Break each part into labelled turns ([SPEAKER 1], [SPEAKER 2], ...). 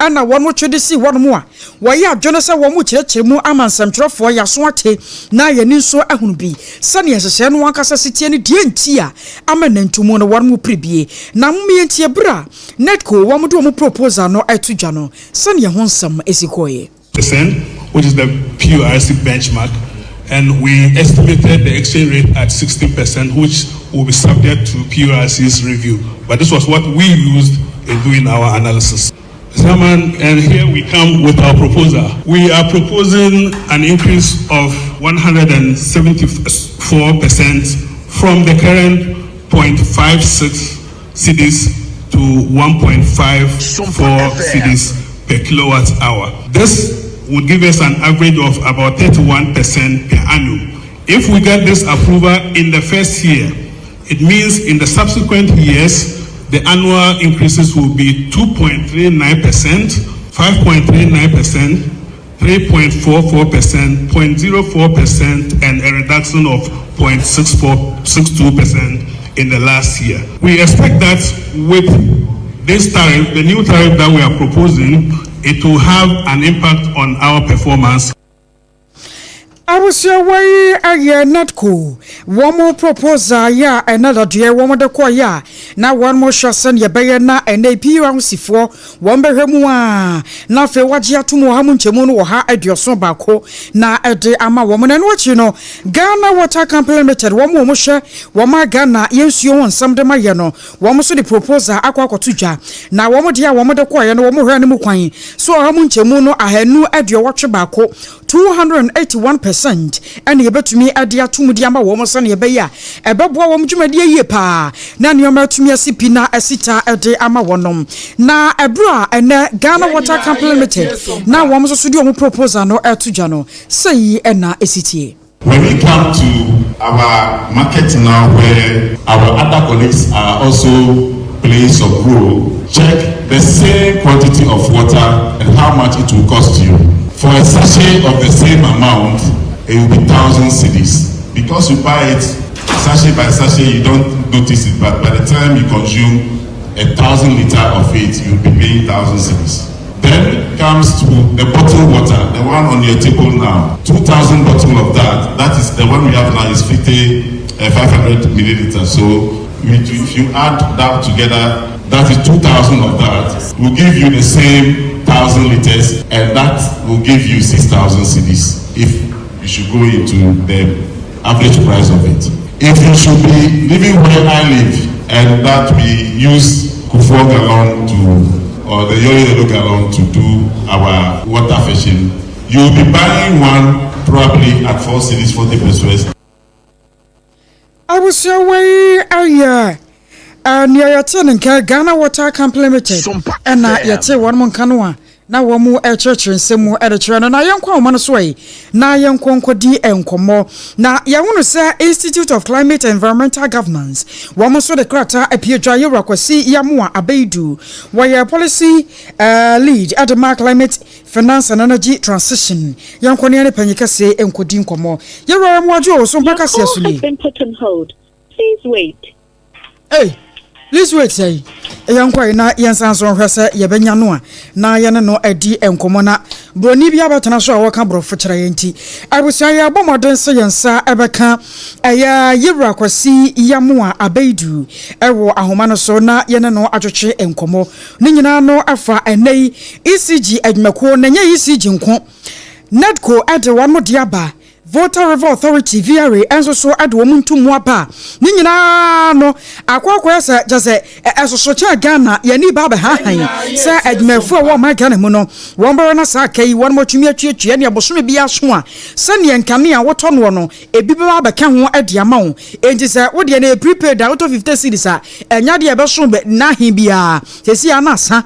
[SPEAKER 1] ana one mo twede si one mo a wɔyɛ adwene sɛ wɔn mo kyerɛkyerɛ mu amansamtwerɛfoɔ yaso ate na yɛ ni nso ahunu bi sane yɛhyehyɛ no ankasa sitie ne die nti a ama nantumu no one mo pribie na mo yɛntie bra netco wɔn mo do mo proposal no ɛto dwa no sane yɛ ho nsɛm esikoye
[SPEAKER 2] which is the PURC benchmark, and we estimated the exchange rate at 16%, which will be subject to PURC's review. But this was what we used in doing our analysis. Chairman, and here we come with our proposal. We are proposing an increase of 174% from the current 0.56 cedis to 1.54 cedis per kilowatt hour. This would give us an average of about 31% per annum. If we get this approval in the first year, it means in the subsequent years, the annual increases will be 2.39%, 5.39%, 3.44%, 0.04%, and a reduction of 0.62% in the last year. We expect that with this tariff, the new tariff that we are proposing, it will have an impact on our performance.
[SPEAKER 1] I was your way a netco. One more proposal, ya another dear woman the choir. Now one more shassan ya bayana and a PURC4, one behemua. Now for what ya to Mohamun Chemono or ha at your sobako. Na a de ama woman and what you know. Ghana water complemented one more musha, one my Ghana, yes, you want some de mayano. One more the proposal aqua tuja. Now one more dear woman the choir and one more animal quine. So Hamun Chemono, I had no at your watcher bako 281%. And you bet to me at the Atumudiama woman son ye beya. A babo wom jumadi ye pa. Nan yoma to me a sipina a sita a de ama wonom. Na a bra and Ghana water complemented. Now one was studio proposal no air to jano. Say and na esiti.
[SPEAKER 3] When we come to our market now, where our other colleagues are also playing some role, check the same quantity of water and how much it will cost you. For a sachet of the same amount, it will be 1,000 cedis. Because you buy it sachet by sachet, you don't notice it, but by the time you consume 1,000 liters of it, you'll be paying 1,000 cedis. Then comes to the bottled water, the one on your table now. 2,000 bottles of that. That is the one we have now is 500 milliliters. So if you add that together, that is 2,000 of that. Will give you the same 1,000 liters, and that will give you 6,000 cedis if you should go into the average price of it. If you should be living where I live, and that we use Kufuor gallon or the Yellow gallon to do our water fishing, you will be buying one probably at 4 cedis 40 pesos.
[SPEAKER 1] I was your way, near your turning Ghana water complemented, and yet one mon canoa. Na wamu church nsemu editor na yankwa omano sway na yankwa nkodi enkomo na yawunu say Institute of Climate and Environmental Governance wamu so the krata epiedwa yewra kwasi yamu abeidu waya policy lead at the climate finance and energy transition yankwa ne panyika say enkodi nkomo yewra mu ajo so mpaka se asuli. Please wait. Hey, please wait say yankwa na yansanso hwese yebenya no a na yene no adi enkomo na broni bia betena so a woka brofo kire yenti abusia ya bomoden se yensa ebeka aya yewra kwasi yamu a abeidu ewo ahoma no so na yene no atwetwe enkomo ni nyina no afa enei ECG adwumako na nya ECG nko netco ade wan mo diaba Voter Review Authority VRA enso so ade wo muntu mu apa ni nyina no akwa se jase enso so cha Ghana ya ni ba ba han se admefu wo ma Ghana mu no wo mbere na sa kai won mo twumi atwetwe ne abosome bia so a se ne nkane a woto no no ebi ba ba ka ho ade ama wo enti se wo de na prepaid out of 50 cedis a enya de be so be na hin bia sesi ana sa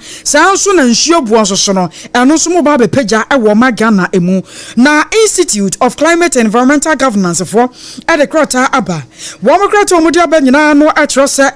[SPEAKER 1] nso na nsuo buo nso so no eno so mo ba be pagya e wo ma Ghana emu na Institute of Climate environmental governance for at the Krota Abba. One Krato Mudia Benina no atrose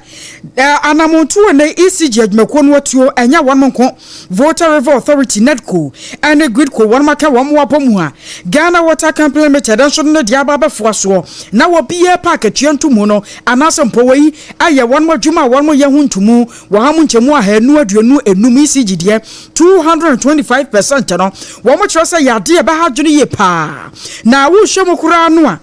[SPEAKER 1] Anamontu and the ECG Mekonwatuo and ya one monko Voter River Authority Netco and a good co one maka one wapomua Ghana Water Company Limited and shouldn't the Diababa Foswo now a beer packet to mono and asam poway aya one more juma one more yahun to mu wahamun chemua henu adunu enumi ECG 225% no one more trust ya dear baha juni pa na wo shemokura noa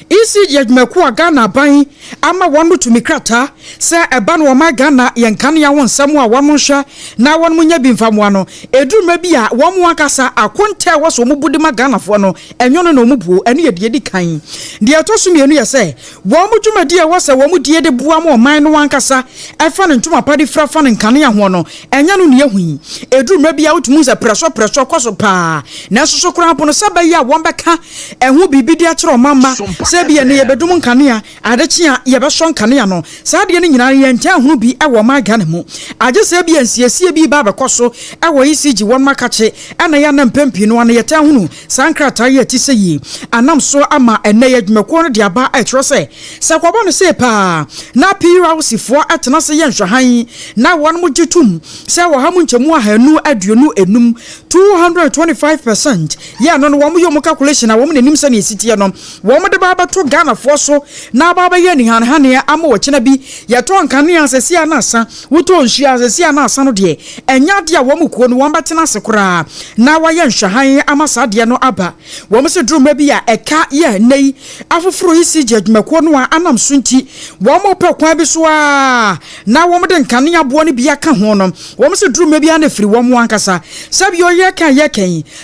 [SPEAKER 1] ECG adwumaku Ghana ban ama wonu tumi krata se eba no ma Ghana yenkane ya wonsam a wonu hwa na wonu nya bi mfamo no eduruma bi a womu akasa akonte woso mu budima Ghana fo no enyono no mu bu ene ye de kan de atoso mienu ye se womu dwumadi e wose womu die de bua ma oman no wankasa efa ne ntuma padi frafa ne nkane ya ho no enya no ne yahui eduruma bi a wotumu se preso kwaso pa na soso kura po no sabayi a wombeka ehu bibidi a kire mama sebia ne yebedum nkanea adechia yebesho nkanea no saade ne nyina ye ntia hunu bi ewo ma Ghana mu age sebia nsiesie bi ba bekoso ewo ECG won makache ana ya na mpempi no ana yeta hunu sankrata ye ti seyi anam so ama ene yadwumako no de aba etro se sakwabo no se pa na pirawsifo atena se ye nhwahan na won mu gitum se wo ha mu nchemu ahanu aduonu enum 225% ya no wo mu yo mu calculation na wo mu nenim se ne sitie no wo mu de ba to Ghana foso na baba ye ni hanhane ama wo kina bi ye to nkane asesi anasa wuto nhia asesi anasa no de enya de a wo mu kuo no wo betena sekora na wa ye nhwahan ama sade no aba wo mu se druma bi a eka ye nei afoforo ECG adwumakuo no a anam sunti wo mu pe kwa bi so a na wo mu de nkane abo no bi aka ho no wo mu se druma bi ana firi wo mu ankasa sabi o ye kan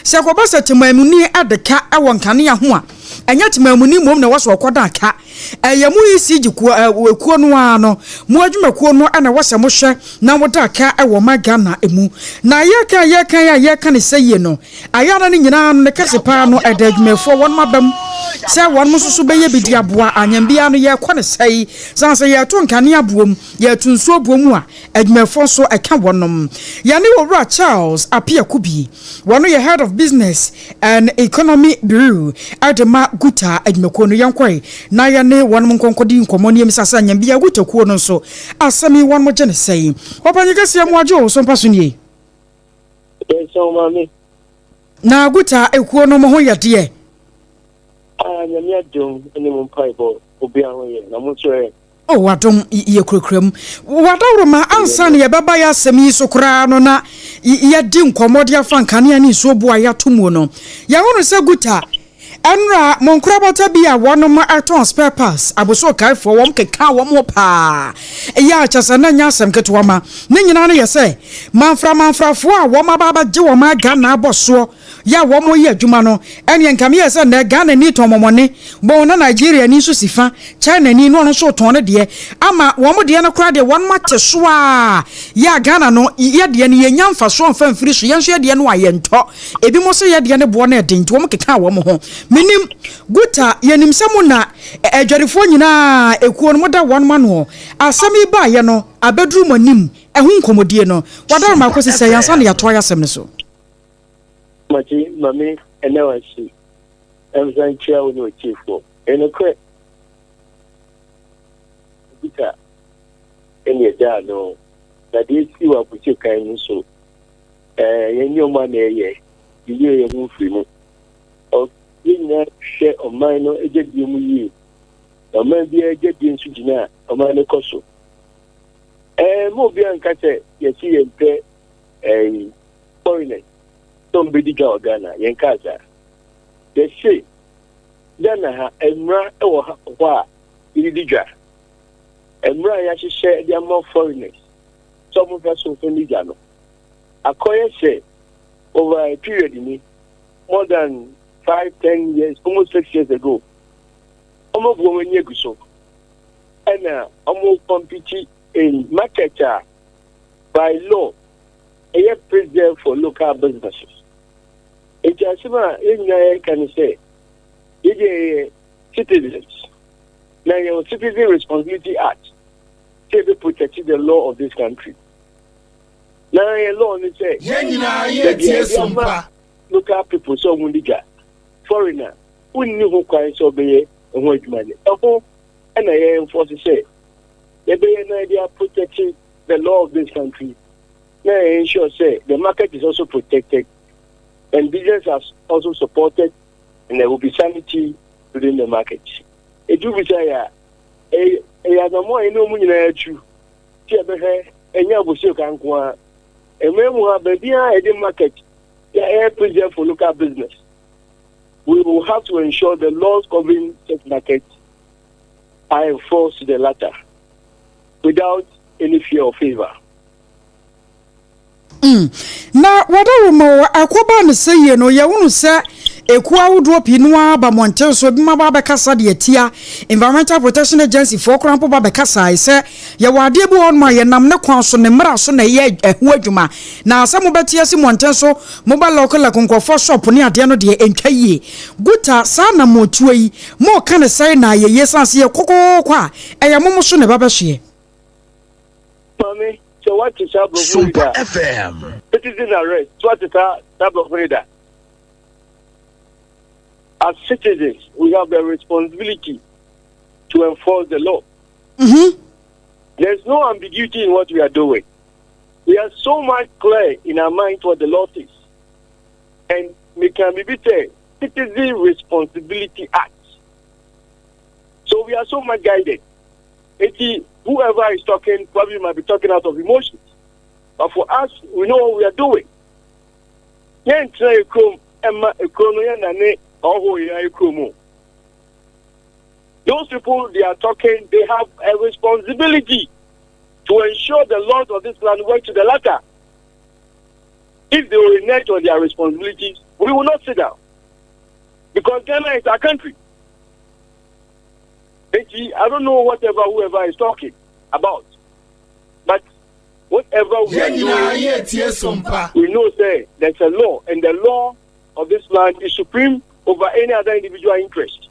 [SPEAKER 1] se ko ba setemamuni adeka e wo nkane ho a enya temamuni mom na waso koda aka eyemu ECG kuo no ano mu adwumakuo no ana wase mo hwe na mo da aka e wo ma Ghana emu na ye kan ne seye no ayana ne nyina no ne kase pa no eda adwumafo won mabam se won mo susu be ye bidi aboa anyambia no ye kɔ ne sey san se ye to nkane aboom ye tunso aboom a adwumafo so eka wonom ya ne owura Charles Apia Kubi wono ye head of business and economy bureau adema guta adwumakuo no yankoi na ya ne won mo nkonkodi nkomo ne misasa anyambia guta kuo no so asami won mo je ne sey obanyega se mo ajo so mpaso nie
[SPEAKER 4] so mami
[SPEAKER 1] na guta ekuo no mo ho yade
[SPEAKER 4] nyamia dum ene mo paibo obi ahụ ye na mo chere
[SPEAKER 1] o wadom ye kurekram wadawro ma ansa ne ye baba ya asemi so kra no na ye di nkomode afa nkane ani so bo aya tomu no ya wono se guta enra monkura bota bi a wono ma aton spare parts aboso kai fo wom keka wom pa ya chasa na nya asem ketwa ma ne nyina no ye se manfrafo a wom baba je wom aga na aboso ya wom ye adwuma no ene nkame ye se na Ghana ni tomomone bo na Nigeria ni so sifa China ni no so ton de ama wom de no kura de won mate so a ya Ghana no ye de ne ye nyamfa so mfa mfiri so ye hwe de no ayento ebi mo so ye de ne bo na edinti wom keka wom ho minim guta yenim semu na adwarefo nyina ekuo no moda won ma no asami ba ye no abedru manim ehu nkomodie no wadar ma kosi se yansa na yato ayasem ne so
[SPEAKER 4] machi mami enawashi emzan chia woni ochifo enokwe guta eni da no na de si wa buchi kan ni so yenyo ma na ye ye mu fi mu yina she omano ejedi mu yi oman bi ejedi nsu jina omano koso mo bi anka che ye si yempe foreigner tom bi diga Ghana yenka za de she Ghana ha emra e wo ha ho a bi diga emra ya hye de am foreigners so mo fa so fun diga no akoye she over a period ni more than 5-10 years, almost 6 years ago. Almost when you go so, and almost compete in market by law. A president for local businesses. It's as in can say, it's citizens. Now your Citizen Responsibility Act, to protect the law of this country. Now your law say, local people so mundiga. Foreigner unni ho kwan so be ho adwuma ne ɛho and I enforce say they are protecting the law of this country. Now ensure say the market is also protected and business are also supported and there will be sanity within the market. It do be say no more no mu nyina atu ti ebe he enya bosie kan ko a ememu ha be bia e the market ya preserve for local business. We will have to ensure the laws governing such market are enforced to the latter without any fear or favor.
[SPEAKER 1] Na wada mo akoba ne seye no ye wonu se eku awudo pinua ba monten so bi ma ba bekasa de atia Environmental Protection Agency for krampo ba bekasa se ye wade bi won ma ye nam ne kwan so ne mra so na ye ehu adwuma na asa mo betia si monten so mo ba local konkofo shop ne ade no de entwa yie guta sa na mo tuwa yi mo ka ne sai na ye yesanse ye kokoko a eye mo so ne ba be hye
[SPEAKER 4] Mami, so what is our
[SPEAKER 5] Sompa FM?
[SPEAKER 4] Citizen arrest. So what is our reader? As citizens, we have the responsibility to enforce the law. There's no ambiguity in what we are doing. We are so much clear in our mind what the law is. And we can be said, Citizen Responsibility Act. So we are so much guided. Whoever is talking probably might be talking out of emotions. But for us, we know what we are doing. Those people, they are talking, they have a responsibility to ensure the laws of this land work to the latter. If they will renege on their responsibilities, we will not sit down. Because Ghana is our country. I don't know whoever is talking about. But whatever we are doing, we know that there's a law, and the law of this land is supreme over any other individual interest.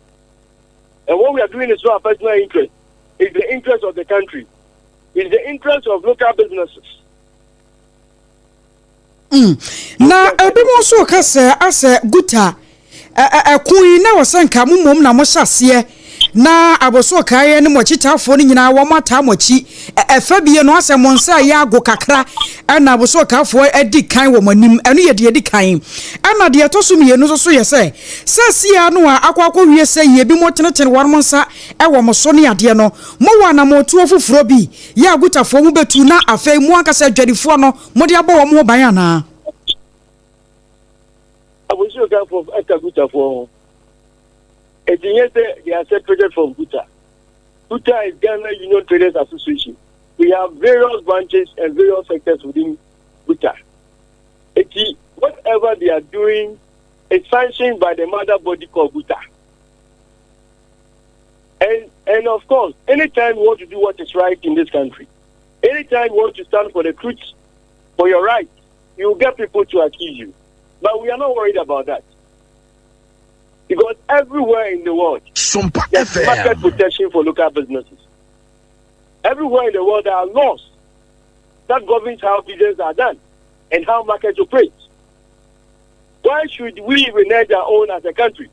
[SPEAKER 4] And what we are doing is not a personal interest. It's the interest of the country. It's the interest of local businesses.
[SPEAKER 1] Na ebimo so kase ase guta kui na wasanka mumom na mo hyase na aboso kae ne mo chitafo ni nyina wo mata mochi efabie no ase monsa ya ago kakra na aboso kafo edi kan wo manim eno ye de edi kan ana de etosum ye no so ye se sasia no akwakwo wie se ye bi mo tenetene warmonsa wo mo so ne ade no mo wa na mo tuo foforo bi ya agutafo mu betu na afei mu akasa adwadifo no mo de abo wo mo ban ana
[SPEAKER 4] aboso kafo akagutafo. They are separated from Guta. Guta is Ghana Union Traders Association. We have various branches and various sectors within Guta. Whatever they are doing is sanctioned by the mother body called Guta. And of course, anytime you want to do what is right in this country, anytime you want to stand for the truth, for your right, you will get people to accuse you. But we are not worried about that. Because everywhere in the world, there's market protection for local businesses. Everywhere in the world, there are laws that govern how business are done and how markets operate. Why should we renege our own as a country?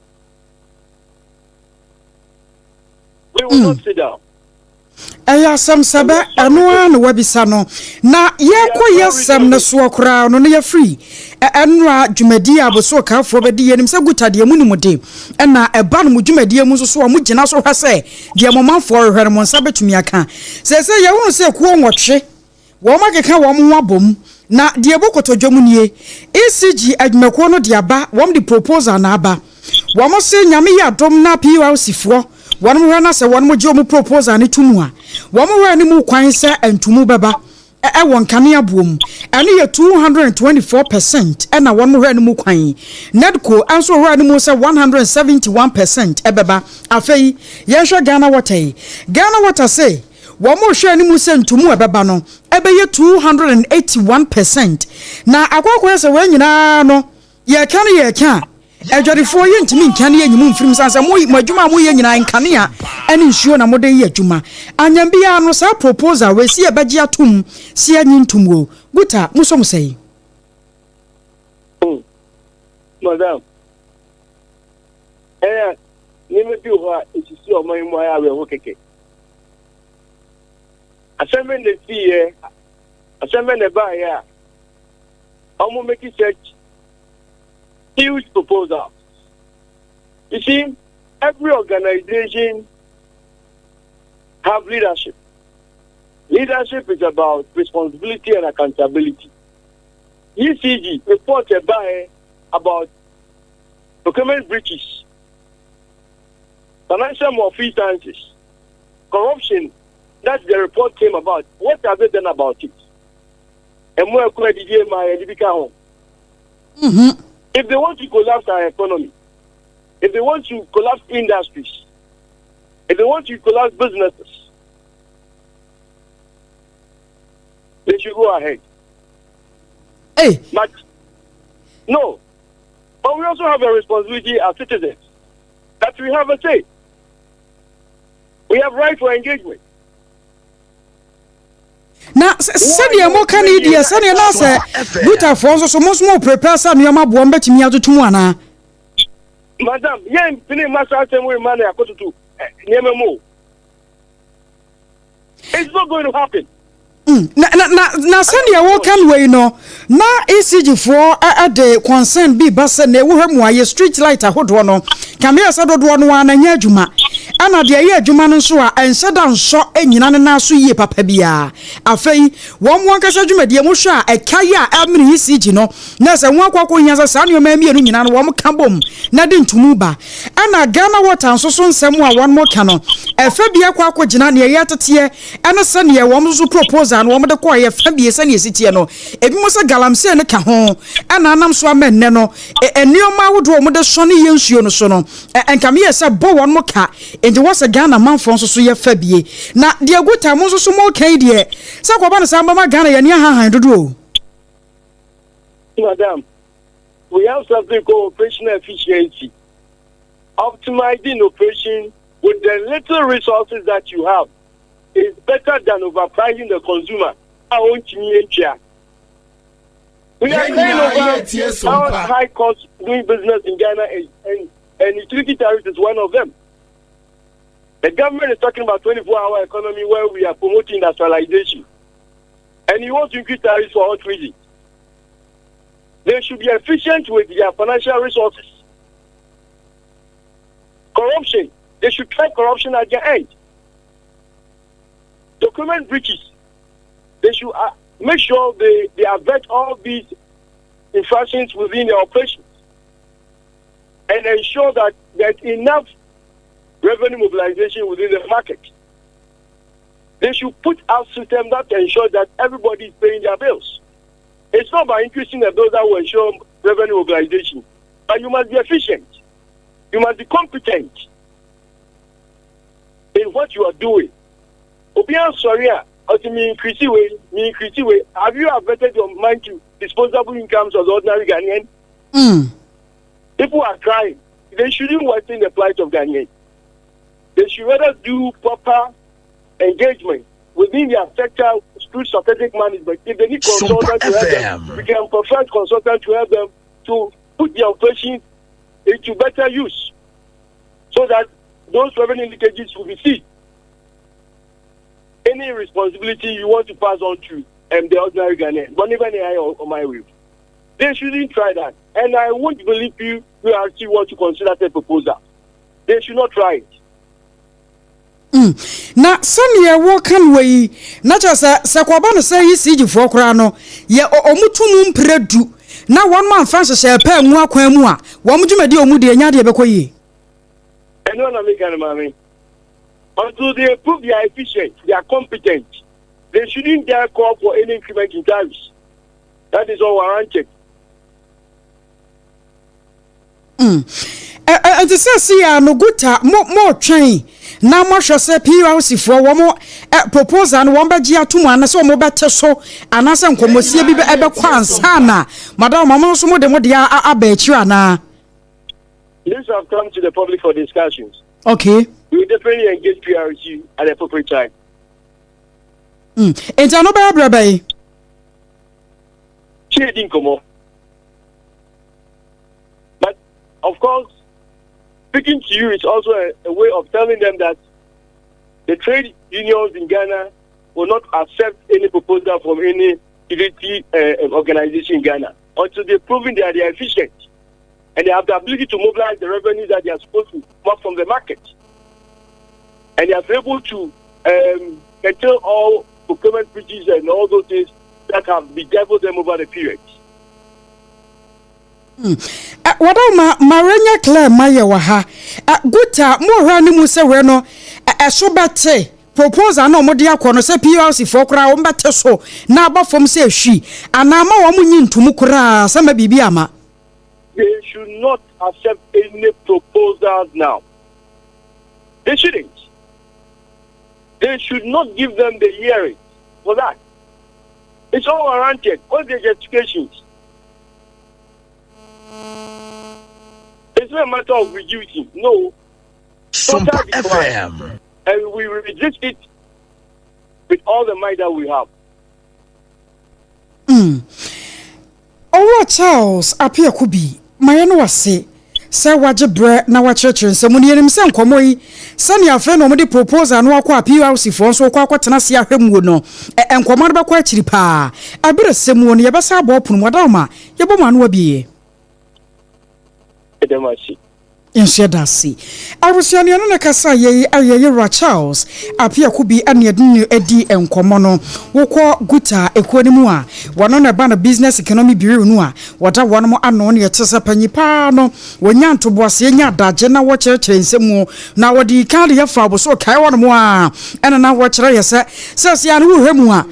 [SPEAKER 4] We will not sit down.
[SPEAKER 1] Eya sam sabe eno an wabisa no na ye koyesam ne so okra no ne ye free enra dwumadi aboso kafo be de yenim se gutade munumude na eba no dwumadi mu so mu gina so hwese de momanfo hwere mo nsa betumi aka se ye wonu se kuo nwotwe wo makeka wo mo abom na de ebokotodwom nie ECG adwumako no de aba wo de proposal na aba wo mo se nyame ya dom na PUC fo one more na se one more job proposal ni tumua one more ni mu kwan se entumu beba won kane abuom ene ye 224% na one more ni mu kwan nedco anso hora ni mu se 171% ebeba afei ye hwe Ghana water say one more hwe ni mu se entumu ebeba no ebe ye 281% na akwakwese se we nyina no ye kan Ejadifo ye ntimi nkane ye nyimu mfirim sansa mo adwuma mo ye nyina nkane a ene nsuo na mode ye adwuma anyambia no sa proposal we si ebeji atum si anyi ntumwo guta muso sei
[SPEAKER 4] madam Name of you is your money more. I will work again. Assembling the fee, assembling the buyer. I'm going to make it such huge proposal. You see, every organization have leadership. Leadership is about responsibility and accountability. ECG reported by about procurement breaches, financial malfeasances, corruption. That's the report came about. What have they done about it? And more if they want to collapse our economy, if they want to collapse industries, if they want to collapse businesses, they should go ahead.
[SPEAKER 1] Hey.
[SPEAKER 4] But no. But we also have a responsibility as citizens that we have a say. We have right for engagement.
[SPEAKER 1] Na sɛdeɛ mo ka ne deɛ sɛdeɛ na sɛ butafoɔ nso so mo so prepare sa nneɛma boɔ mbɛtumi atoto ana
[SPEAKER 4] Madam yen pini masa asɛm we man akotutu nneɛma mo. It's not going to happen.
[SPEAKER 1] Na sɛdeɛ wo kan wei no na ECG for ade concern bi ba sɛ na wo hwɛ mu aye street light ahodoɔ no kamea sɛ dodoɔ no ana nya adwuma ana de aye adwuma no nso a ɛnhyɛ da nsɔ enyina ne na so yie papa bia afei wɔn mo ankasa adwumadie mo hwɛ a ɛkae a amiri ECG no na sɛ ho akɔkɔ nya sɛ saa nneɛma mienu nyina no wɔn ka bom na de ntumu ba ana Ghana water nso so nsɛm a wɔn mo ka no ɛfa bia akɔ gyina ne yɛ teteɛ ɛne sɛ ne wɔn so proposal no wɔn de kɔ yɛ fa bia sɛ ne sitie no ebi mo sɛ galamsey ne ka ho ana anam so amenne no nneɛma ahodoɔ wɔn de so ne yɛ nsuo no so no enkame yɛ sɛ bɔ wɔn mo ka enti wɔ sɛ Ghana manfo nso so yɛ fa bie na de aguta mo nso so mo kan deɛ sɛ kɔba no sɛ mama Ghana yɛ ne ahahan dodo
[SPEAKER 4] Madam, we have something called operational efficiency. Optimizing operation with the little resources that you have is better than overpricing the consumer. We are saying over our high cost doing business in Ghana and utility tariffs is one of them. The government is talking about 24-hour economy where we are promoting industrialization. And you want to increase tariffs for what reason? They should be efficient with their financial resources. Corruption, they should try corruption at their end. Document breaches, they should make sure they avert all these infractions within their operations and ensure that there's enough revenue mobilization within the market. They should put out systems that ensure that everybody is paying their bills. It's not by increasing the bills that will ensure revenue mobilization, but you must be efficient. You must be competent in what you are doing. Obian Soria, me increase way. Have you averted your mind to disposable incomes of the ordinary Ghanaian? People are crying. They shouldn't worsen the plight of Ghanaians. They should rather do proper engagement within their sector through strategic management. If they need consultants to help them, we can provide consultants to help them to put their operations into better use so that those revenue leakages will be seen. Any responsibility you want to pass on to the ordinary Ghanaian, but even on my way, they shouldn't try that. And I won't believe you actually want to consider the proposal. They should not try it.
[SPEAKER 1] Na sɛnea wo kan wei na kyerɛ sɛ kwaba no sɛ ECG foɔ koraa no yɛ ɔmutum mpredu na wɔn man fa hyehyɛ pɛ mu akwan mu a wɔn dwumadi ɔmu de nya de bɛkɔ yi
[SPEAKER 4] ɛno na meka no mame until they prove they are efficient, they are competent, they shouldn't dare call for any increment in tariffs. That is all warranted.
[SPEAKER 1] Ante sɛ si ya no guta mo twɛn na mo hwɛ sɛ PRC foɔ wɔn proposal no wɔn bɛgye ato mu anase wɔn bɛte so anase nkomosie bi ɛbɛkɔ ansa na madam mama nso mo de aba akyi ana.
[SPEAKER 4] This have come to the public for discussions.
[SPEAKER 1] Okay.
[SPEAKER 4] We will definitely engage PRC at the appropriate time.
[SPEAKER 1] Enti ano bɛyɛ brɛbɛ.
[SPEAKER 4] She didn't come up. But of course, speaking to you is also a way of telling them that the trade unions in Ghana will not accept any proposal from any utility organization in Ghana until they've proven that they are efficient and they have the ability to mobilize the revenue that they are supposed to work from the market. And they are able to curtail all procurement breaches and all those things that have bedeviled them over the period.
[SPEAKER 1] What Maranya Claire Mayawaha, Guta, Mohani Musaweno, a sobate, propose an omodia corner, say PLC for crown better so, now but from say she, and now Mamunin to Mukura, some Bibiama.
[SPEAKER 4] They should not accept any proposals now. They shouldn't. They should not give them the hearing for that. It's all warranted. All the justifications. It's not a matter of reducing. No.
[SPEAKER 5] Sompa FM.
[SPEAKER 4] And we resist it with all the might that we have.
[SPEAKER 1] Oh, Charles, appear could be. My own was say. Sir Wajibre na wa church nsɛm ne nim sɛ nkɔmɔ yi sani afa no mode proposal no akɔ PLC fo nso kɔ akɔtena se ahwɛmu no nkɔmɔ no bɛkɔ akyiri pa abere sɛm no yɛbɛsa abɔ pono wadama yɛbɔ ma no abie
[SPEAKER 4] edemachi
[SPEAKER 1] Inshedasi. Abusiani no kasa ye Agyeiwaa Charles apia kubi aniadini edi enkomono wokọ guta ekwani mu a wono na ba na business economy bureau no a wada wono mo ano ne yetesa panyipa no wonya ntoboase nya daje na wo kyerɛkyerɛ nsɛmu na wodi kan de yafa aboso kai wono mo a ena na wo kyerɛ yesa sɛsia no hwemu a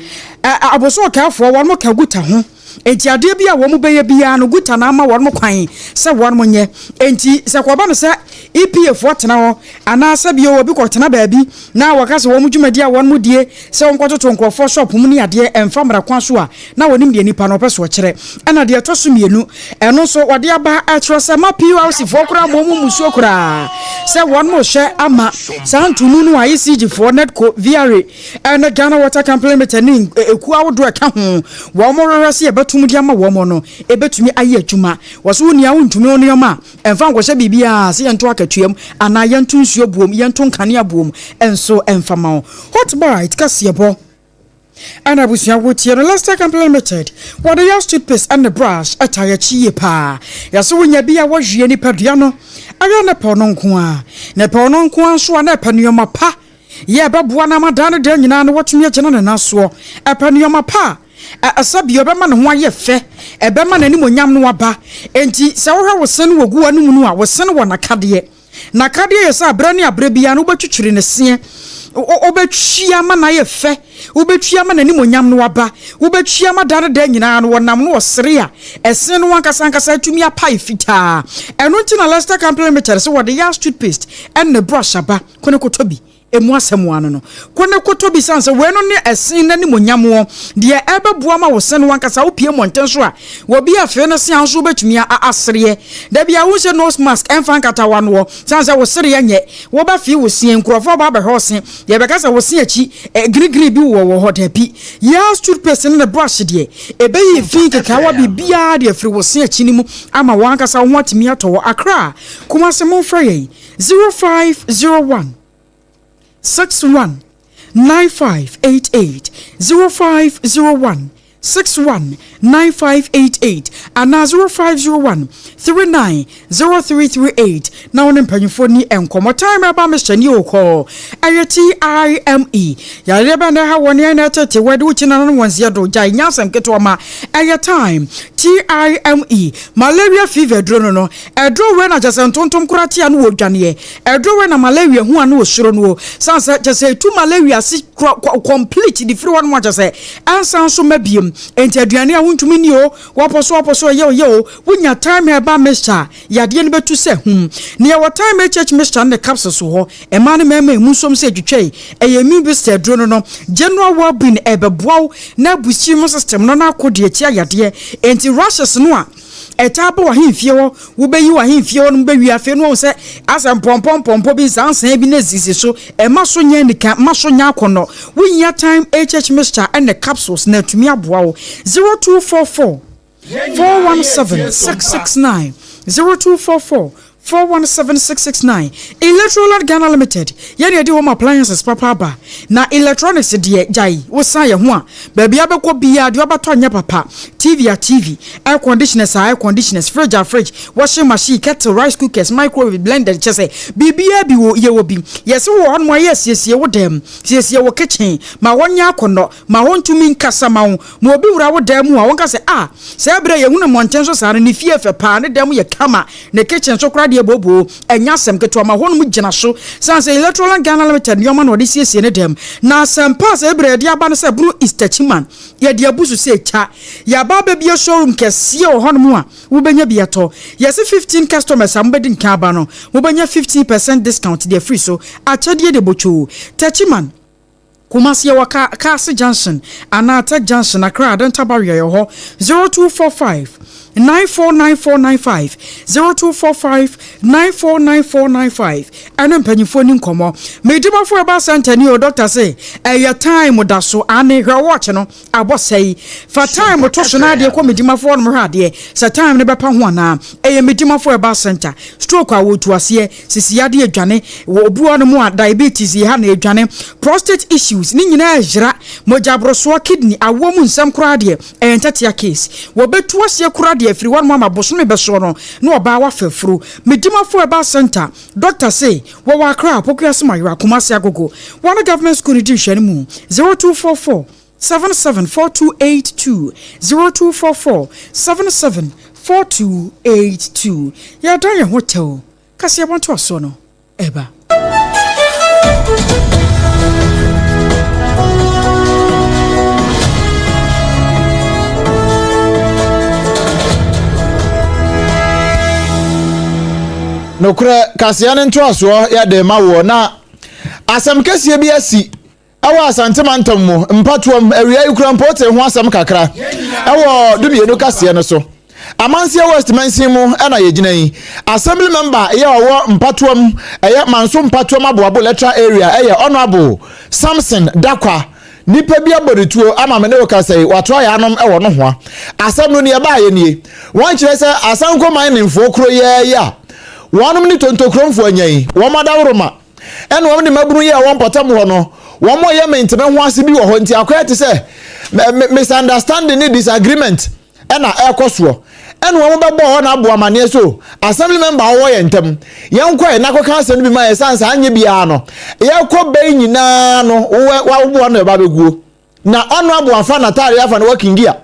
[SPEAKER 1] aboso kai fo wono mo ka guta ho enti ade bia wo mu beye bia no guta na ama wono mo kwan se wono mo nye enti se kwa no se EPF tena ho ana se bia obi ko tena baabi na wakase wo mu dwumadi a wono mu die se won kwototo nkrofo shop mu ne ade emfamra kwan so a na wonim de nipa no peso kyerɛ ana de to so mienu ɛno so wode aba atro se ma PLC fo kura mo mu musuo kura se wono mo hwɛ ama santunu no a ECG for netco VRA and Ghana Water Company Limited ni eku awodo eka ho wo mo rerase tum dia ma wo mo no ebetumi aye adwuma wo so nia wontumi ono yoma emfa nkwohye bibia se yento akatuam ana yento nsuo buom yento nkane abuom enso emfama ho hot bite kasebo ana busia wotie no last time implemented what the used toothpaste and the brush ataya chie pa ya so wonya bia wo hwie ni padua no aya na pa no nko a na pa no nko anso na pa nioma pa ye beboa na madane da nyina no wotumi agye na naso pa nioma pa asabio bema ne ho aye fe ebema na nimonyam no aba enti se wo hwe wo se no wogu anu mu no a wo se no wo nakade yesa abrani abrebia no betwitwire ne se obetwia ma na ye fe obetwia ma na nimonyam no aba obetwia ma dare da nyina no wonam no osere a ese no wankasa tumi apai fita eno nti na Leicester Complementary so wo de ya toothpaste and the brush aba kone kotobi emu asemu ano no kone kotobi sanse we no ne esen na nimonyam wo de ebeboa ma wo se no wankasa opie monten so a wo bi afe no se anso betumi asere da bia wo se nose mask enfan kata wa no sanse wo sere ye nye wo ba fi wo sie nkrofo ba ba hose ye be kasa wo sie achi grigri bi wo ho da bi ya toothpaste ne brush de ebe yi fi keka wa bibia de afri wo sie achi ni mu ama wankasa wo atimi ato wo Accra kuma se mo fra ye 0501 619588 0501 619588 and 0501 390338 now on empanyfo ni enkomo time aba Mr. ni okọ TIME ya leba na ha woni na tete wede uchi na no wonsia do jai nyasem keto ma time TIME malaria fever dro no edro we na jase ntontom kurati anu wodwane edro we na malaria hu anu osuro no sanse jase tu malaria si complete the free one jase ansan so mabiem enti aduane a wontumi ni o woposo ye wonya time eba Mr. yade ne betu se ne your time church Mr. ne capsule so ho e ma ne mema emu som se twetwe eye mi Mr. dro no general well-being ebeboa na busi mo system no na akode achi ayade enti rushes no a etabo wa himfie wo beyi wa himfie wo no bewi afi no se asem pompompo bi sansan bi na sisi so e maso nya nika maso nya akono wonya time Mr. and the capsules na tumi aboa wo 0244 417 669 0244 417669. Electroland Ghana Limited. Yeni edi home appliances papa ba. Na electronics die jai. Wosa ye ho a. Baby abekwo bia de obato anya papa. TV, air conditioners, fridge, washing machine, kettle, rice cookers, microwave, blender, chese. Bibia bi wo ye wo bi. Yes wo on my yes ye wo dem. Yes ye wo kitchen. Ma wonya akono, ma wontumi nkasa ma wo. Mo obi wura wo dem a wonka se se ebre ye hunu monten so sare ne fie fe pa ne dem ye kama ne kitchen so kra de bobo enya sem keto ma honu mu gina so sanse Electroland Ghana Limited yoma no de siesie ne dem na sempa se ebre de aba no se bru istachiman ye de abusu se cha ya ba ba bia showroom kese o honu mu a wo benya bia to yes 15 customers am bedin ka aba no wo benya 50% discount de free so achede de bocho tachiman Kumasi waka Castle Junction Anata Junction Accra Denta Barrier yo 0245 949495 0245 949495 ene mpanyifo ni nkomo medima fo eba center ni o doctor say ya time da so ane hwe watch no abosai fa time to so na de ko medima fo no hwa de sa time ne bepa ho na medima fo eba center stroke a wotu ase sisi ade adwane obuo no mu a diabetes ha na adwane prostate issues ni nyina ajira mojabroso kidney awomu nsam kura de entatia case wo betu ase kura de afiri wan mama boso me beso no na oba wa fefuru medima fo eba center doctor say wo wa kra pokuya sema Kumasi agogo one government school edition mu 0244 774282 0244 774282 ya dan ye hotel kasi abantu aso no eba
[SPEAKER 6] nokure kasiane ntoaso ya de mawo na asam kese bi asi awa asantemantam mu mpatuam awia yukura mpote ho asam kakra awo dubienu kase no so amansia west mansin mu na yegina yi assembly member ye owo mpatuam eye manso mpatuam aboabo lecture area eye honorable Samson Dakwa nipa bi aboretuo ama me ne okasai wato ya anom ewo no ho asam no ne ye ba ye nie won kire se asanko man nemfo kro ye ya wonum ni tontokronfo anyan wo madawroma ene wo ne mabunu ye won potam ho no wo mo ye mentene ho ase bi wo ho nti akoya te se misunderstanding ni disagreement ena ekoso ene wo bebo ho na abo amane so assembly member wo ye ntem yenko e nakoka ase no bi ma ye sansa anye bia no ye ko be nyina no wo bo no ba beguo na ono abo afa na tare afa na wakingia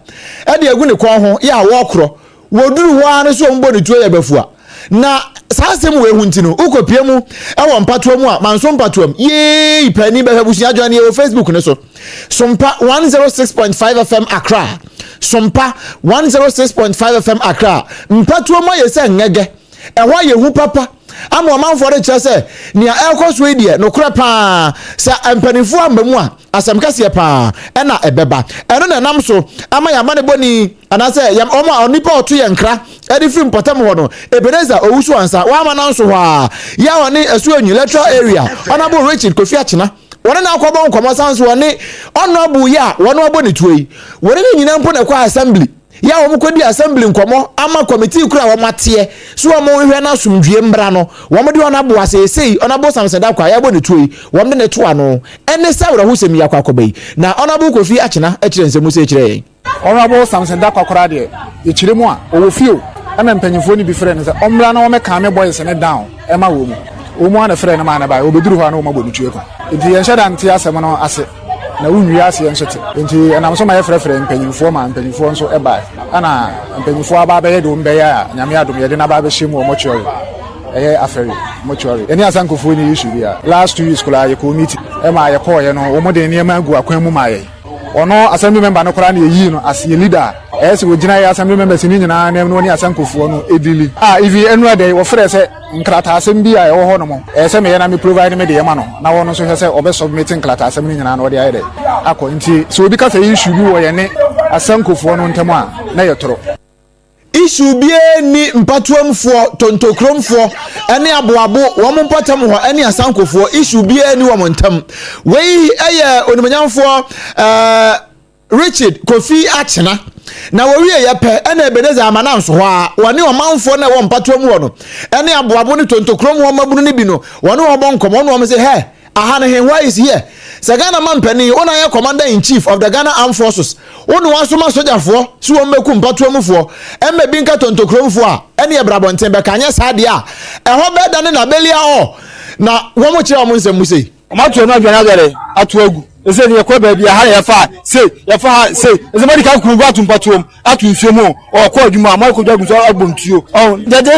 [SPEAKER 6] e de egu ne kon ho ya wo kro woduru ho ane so mbo ne tuo ye befua na sasem we huntino ukopie mu ewo mpatuo mu a manso mpatuo ye pani be habusia adwane e Facebook ne so Sompa 106.5 FM Accra Sompa 106.5 FM Accra mpatuo mo ye se ngege ehwa ye hu papa ama manfo de kire se nia ekoso edie no kura pa sa empanifo ambamu a asam kase pa ena ebeba eno na nam so ama ya mane boni anase yam omo onipa oto ye nkra edi film potam ho no Ebeneza owusu ansa wa ama nan so ha ya woni esu anyu lecture area honorable Richard Kofi Achina wona na akwaba nkomo sanso woni honorable ya wona oboni tuoi wona ni nyina mpo na kwa assembly ya wo mkodi assembly nkomo ama committee kura wo matie so wo hwe na asumdue mbra no wo mde ona bo asesei ona bo Samson Dakwa ya bo ne tuoi wo mde ne to ano ene sawra hu semi yakwa kobai na ona bo Kofi Achina akire nsemu se akire
[SPEAKER 7] ona bo Samson Dakwa kora de ekire mu a owo fio ana mpanyimfo ni bi frɛ ne sɛ ombra na wo meka me boys ne down e ma wo mu wo mu ana frɛ ne ma na ba obeduru ho ana wo ma bo ne tuo ko enti yɛn hyɛ dante asɛm no ase na wunwi ase yɛn sote enti enam so ma yɛ frɛfrɛ mpanyimfo ma mpanyimfo nso e ba ana mpanyimfo aba ba yɛ de ombɛ ya nyame adom yɛ de na ba ba hyɛ mu o mochuari ɛyɛ afɛri mochuari eni asankofo ni issue bia last 2 years kula yɛ committee e ma yɛ kɔ yɛ no wo mo de nneɛma agu akwan mu ma yɛ ono assembly member no kora na yi no as a leader ese wo gina ya assembly members ni nyina na no ni asankofo no edili if enu ade wo frɛ sɛ nkrata asem bi a ɛwɔ hɔ no mo ese me na me provide me de yema no na wo no so hwɛ sɛ obe submit nkrata asem ni nyina na wo de ayɛ de akɔ nti so obi ka sɛ issue bi wo yɛ ne asankofo no ntɛm a na yɛ toro
[SPEAKER 6] issue bie ni mpatuamfo tontokromfo ene aboabo wo mo mpatam ho ene asankofo issue bie ni wo mo ntam wei eye onimanyamfo Richard Kofi Achina na wo wie ye pe ena Ebeneza amana nso ho a wone omanfo na wo mpato mu no ene aboabo ne tontokrom ho mabunu ne bi no wone wo bonkom wone wo say hey aha ne why is here Sagana Mampeni ona ye commander in chief of the Ghana Armed Forces onu wasoma sojafo si wo meku mpato amufo emme bi nka tontokrom fo a ene ye brabonten be kanye saade a eho be da ne na belia o na wo mo kire wo nsem musei
[SPEAKER 7] Omato na adwana gare atu agu ese ne yakwa ba bia ha ya fa say ese mari kan kuru atu mpatom atu nsuemu o kwa adwuma amako dwagu so agbontuo oh dede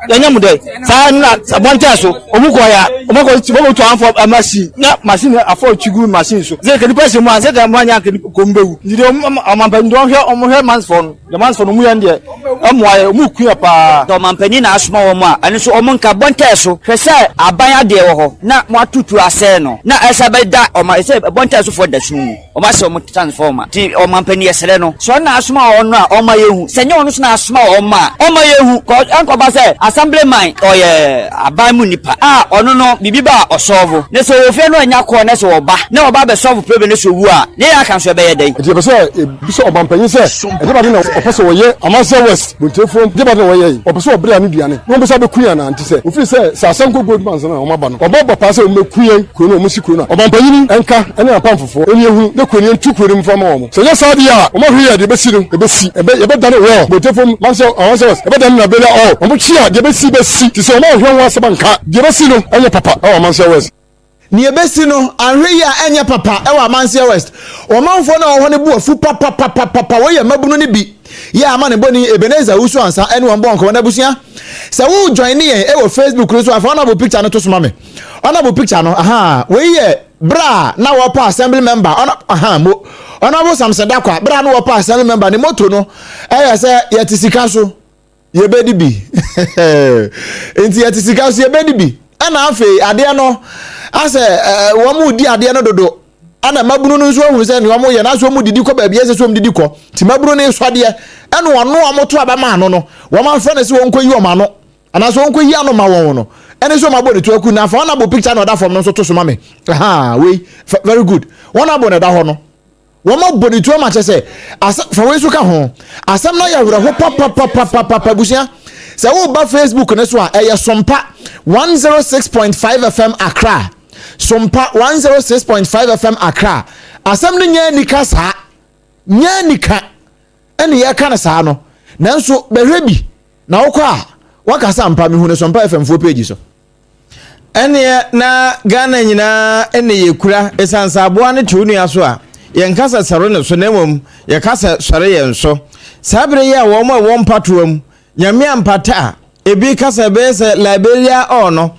[SPEAKER 7] yanyamudai sa na sabonta so omuko ya omako to anfo machine na machine afọ chigu machine so ze kedi pese mu anse ka mwanya kedi kombewu ndide omampani don hwe omohwe mansfon the mansfon mu yande amwaye omuku ya pa
[SPEAKER 8] omampani na asoma wo mu a ane so omonka bonta so hwe se aban ade wo ho na mo atutu ase no na esa be da ese bonta so for da sunu oma se omo transformer ti omampani esere no so na asoma wo no a oma yehu se nye ono so na asoma wo ma oma yehu ko anko ba se assemblyman oye abamu nipa ono no bibiba osolve ne so ofie no anya ko ne so oba ne oba be solve problem ne so wu a ne ya kan so be ye den
[SPEAKER 7] e be so obampanyin se e de ba na opese wo ye amasa west buntefo de ba na wo ye opese obre anu duane no be so be kuya na anti se ofiri se sasanko goldman na o maba no oba pa se o mekuye ko no musi ko na obampanyin enka ene apam fofo eni ehu ne ko ni ntu ko rim fama wo se ye saadi a o ma hwe ya de be si no e be dane wo buntefo man se amasa west e be dane na be la o mo chia de be si ti se o ma hwe wa se banka de be si no enye papa o amasa west
[SPEAKER 6] ni ebesi no anhwe ya enye papa e wa Mansia West o manfo na ho ne bu afu papa wo ye mabunu ne bi ya ama ne boni Ebeneza usu ansa ene won bonko na busia se wo join ye e wo Facebook so afa na bo picture no to so mame ona bo picture no we ye bra na wo pa assembly member ona mo ona bo samseda kwa bra na wo pa assembly member ne moto no e ye se ye tisika so ye bedi bi enti ye tisika so ye bedi bi ana afi ade no ase wo mu di ade no dodo ana mabunu no so hu se ne wo ye na so mu didi ko ba bia se so mu didi ko ti mabunu ne so ade ene wono amoto abama ano no wo man fa ne se won koyi o ma no ana so won koyi ano ma won no ene so mabo ne to aku na fa na bo picture na oda form no so to so ma me we very good won abo ne da ho no wo ma bo ne to ma che se fa we so ka ho asem na ya wura ho papa busia se wo ba Facebook ne so a eye Sompa 106.5 FM Accra Sompa 106.5 FM Accra asem ne nya nika sa nya nika ene ye ka na sa no nanso behwebi na wo kwa wakasa mpa me hu ne Sompa FM 4 page so
[SPEAKER 9] ene na Ghana nyina ene ye kura esansa aboa ne tunu aso a ye nkasa saro ne so na mom ye kasa sare ye nso sabre ye a wo ma wo mpatoam nyame ampata ebi kasa be se Liberia ono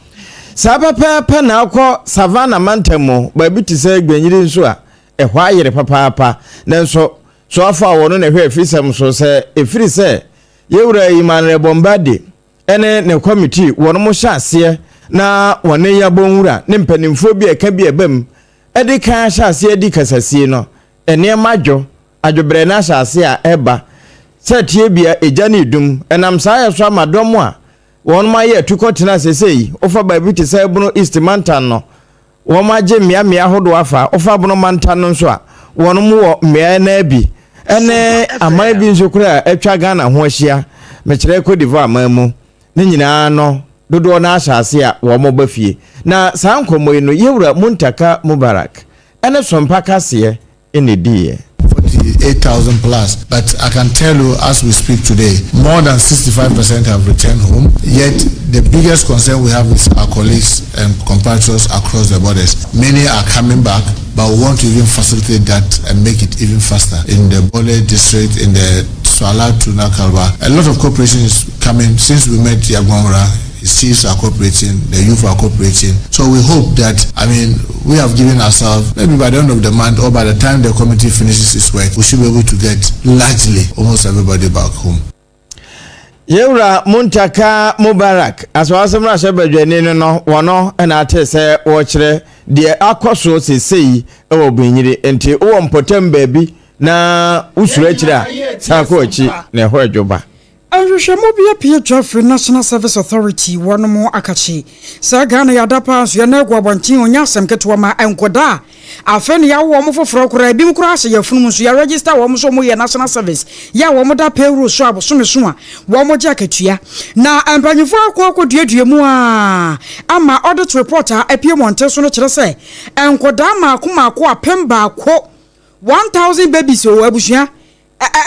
[SPEAKER 9] sapepepe na akọ Savannah Mantemo ba bi ti se gbanyiri nso a ehwa ayere papa na nso so afa wono na hwe afisem so se efiri se yewura Immanuel Bombade ene ne committee wono mo hyase na wone ya bonwura ne mpanimfo bi eka bi ebam edi kan hyase edi kasase no ene madwo adwobre na hyase a eba setie bia ejani dum enam saa ya so amadom a won ma ye tukotena sesei ofa ba bi te sai bunu East Mantan no won ma je mia hodo afa ofa bunu Mantan no so a won mu wo mia na bi ene amai bi nso kura atwa Ghana ho ahia me kire Cote d'Ivoire amamu ne nyina no dodo na ahyase a wo mo ba fie na saa nkomo yi no yewura Muntaka Mubarak ene Sompa kase ene die
[SPEAKER 10] 48,000 plus, but I can tell you as we speak today, more than 65% have returned home. Yet the biggest concern we have is our colleagues and compatriots across the borders. Many are coming back, but we want to even facilitate that and make it even faster. In the Bole district, in the Swala Tuna Kalba, a lot of cooperation is coming since we met Yagwamra. His chiefs are cooperating, the youth are cooperating. So we hope that, we have given ourselves, maybe by the end of the month or by the time the committee finishes its work, we should be able to get largely almost everybody back home.
[SPEAKER 9] Yewra Muntaka Mubarak, as well as some Russia Bedouin, no, one and I tell say, watcher, dear Akosua say, oh, being until oh, potem baby, na Usrechra, Sakochi, ne Hojoba.
[SPEAKER 1] Ahwehwemo bia pie Geoffrey National Service Authority wonomo akachi sa Ghana yadapa so na egwa bontin onya asem keto ma enkoda afeni ya wo mo foforo kora bi mkura ase yafunum so ya register wo mo so mo ye National Service ya wo mo da payroll so abosome so a wo mo gya katua na empanyefo akoduadua mu ama audit report apie monte so no kire se enkoda maako apemba ko 1000 babies o abusua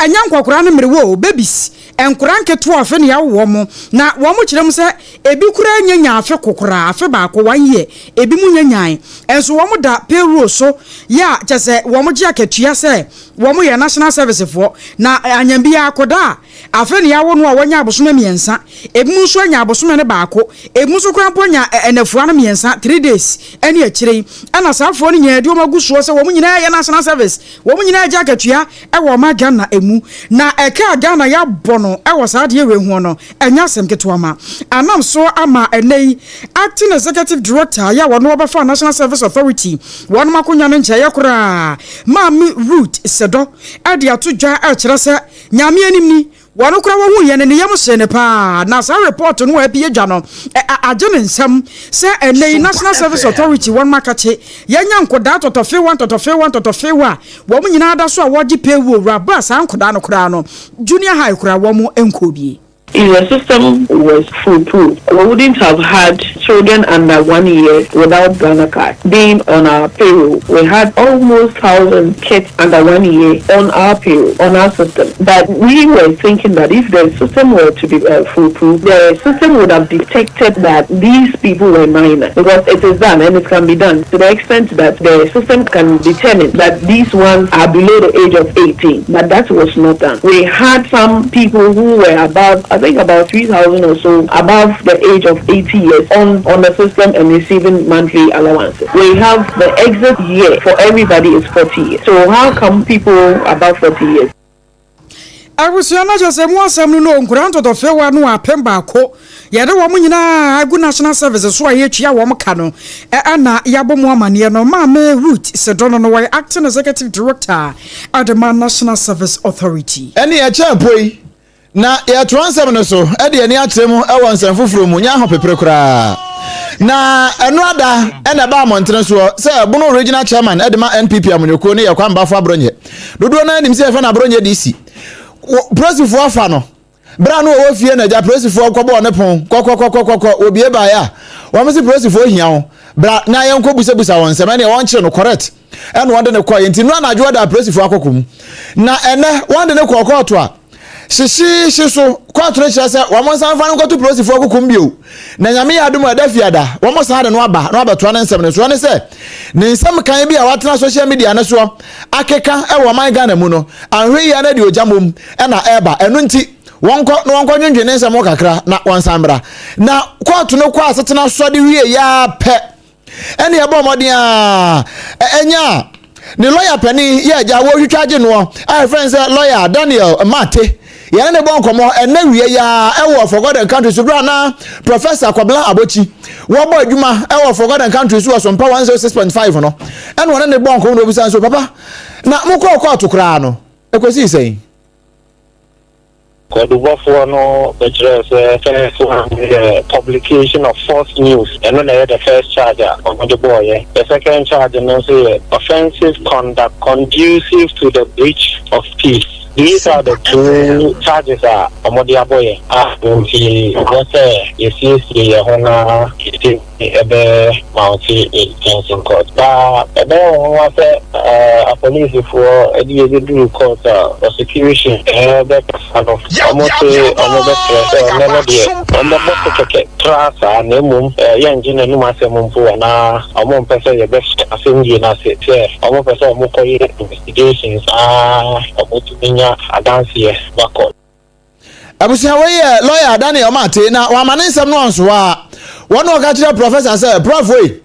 [SPEAKER 1] anya nkwakura ne mrewo babies enkura nketo afe ne yawo mo na wo mo kirem se ebi kura nyanya afe kokura afe ba ko 1 year ebi mu nyanyan enso wo mo da payroll so ya chese wo mo gi akatua se wo mo ye National Service for na anyambia akoda afe ne yawo no a wanya abosome miensa ebi mu so anya abosome ne ba ko ebi mu so kura ponya enafua ne miensa 3 days ene akire ana safo ne nya edi o magusuo se wo mo nyina ye National Service wo mo nyina gi akatua e wo ma Ghana emu na eka Ghana ya bono ewo saade ewe hu no enya asem keto ama anam so ama enei acting executive director ya wono obafa National Service Authority wono makonya ne nche yakura Mami Root Sedo ade atodwa e kire se nyame anim ni wono kura wo hu ye ne yam se ne pa na sa report no apie dwa no agene nsam se enei National Service Authority wono makache yenya nkoda totofe 1 wo mo nyina da so a wogi pewo raba sa nkoda no kura no junior high kura wo mo enkobie.
[SPEAKER 11] If the system was foolproof, we wouldn't have had children under 1 year without Ghana card being on our payroll. We had almost 1,000 kids under 1 year on our payroll, on our system. But we were thinking that if the system were to be foolproof, the system would have detected that these people were minors, because it is done and it can be done to the extent that the system can determine that these ones are below the age of 18. But that was not done. We had some people who were above, I think about 3,000 or so above the age of 80 years on the system and receiving monthly allowances. We have the exit year for everybody is 40 years. So how come people above 40 years?
[SPEAKER 1] I was not just a more some no grant of fair one no apemba ko yede wo nyina agu National Service so aye twia wo mka no na yabo mo amane no Mami Root Sedono no why acting executive director at the National Service Authority.
[SPEAKER 6] Any a champoi na ya transfer no so e de ani atremu e won san foforo mu nya ho pepere kura na eno ada e na ba montre so se bunu regional chairman e de ma NPP amunyoku ne yakwa mbafo abronye dodo na nim se e fa na abronye DC presifu afa no bra no wo fie na ja presifu akobo ne pon kokokokokoko obie ba ya wo mse presifu ohia ho bra na ye nko busa won se me won kire no correct e no won de ne kwa yenti no na adwo da presifu akokom na ene won de ne kokoto a shishi so kwatro chese wo mo san fa no koto presifu akokom bio na nyame ya adom adafiada wo mo san de no aba to na nsem ne so ne se ne nsem kan bi a watena social media ne so akeka e wo man Ghana mu no anhwe ya na de ojamom e na eba enu nti wonko nwunwe ne nsem kakra na wonsambra na kwatro no kwa asetena so de wie ya pe ene ya bo modin a enya ni lawyer pani ya ja wo hwitwaje no our friends lawyer Daniel Mate ya ne bon komo ene wie ya ewo forgotten countries bra na Professor Kwabla Abochi wo bo adwuma ewo forgotten countries wo Sompa 106.5 no ene wona ne bon komo no bisa so papa na mukọ atokra no ekosi sei
[SPEAKER 4] Kodubafo no the publication of false news and then the first charge on the boy. The second charge no say offensive conduct conducive to the breach of peace. These are the two charges Omodia boy. Mounty in court. But a police for a court prosecution
[SPEAKER 6] abusia we lawyer Daniel Mate na wa manisem no onso a won o ka kire professor say prof we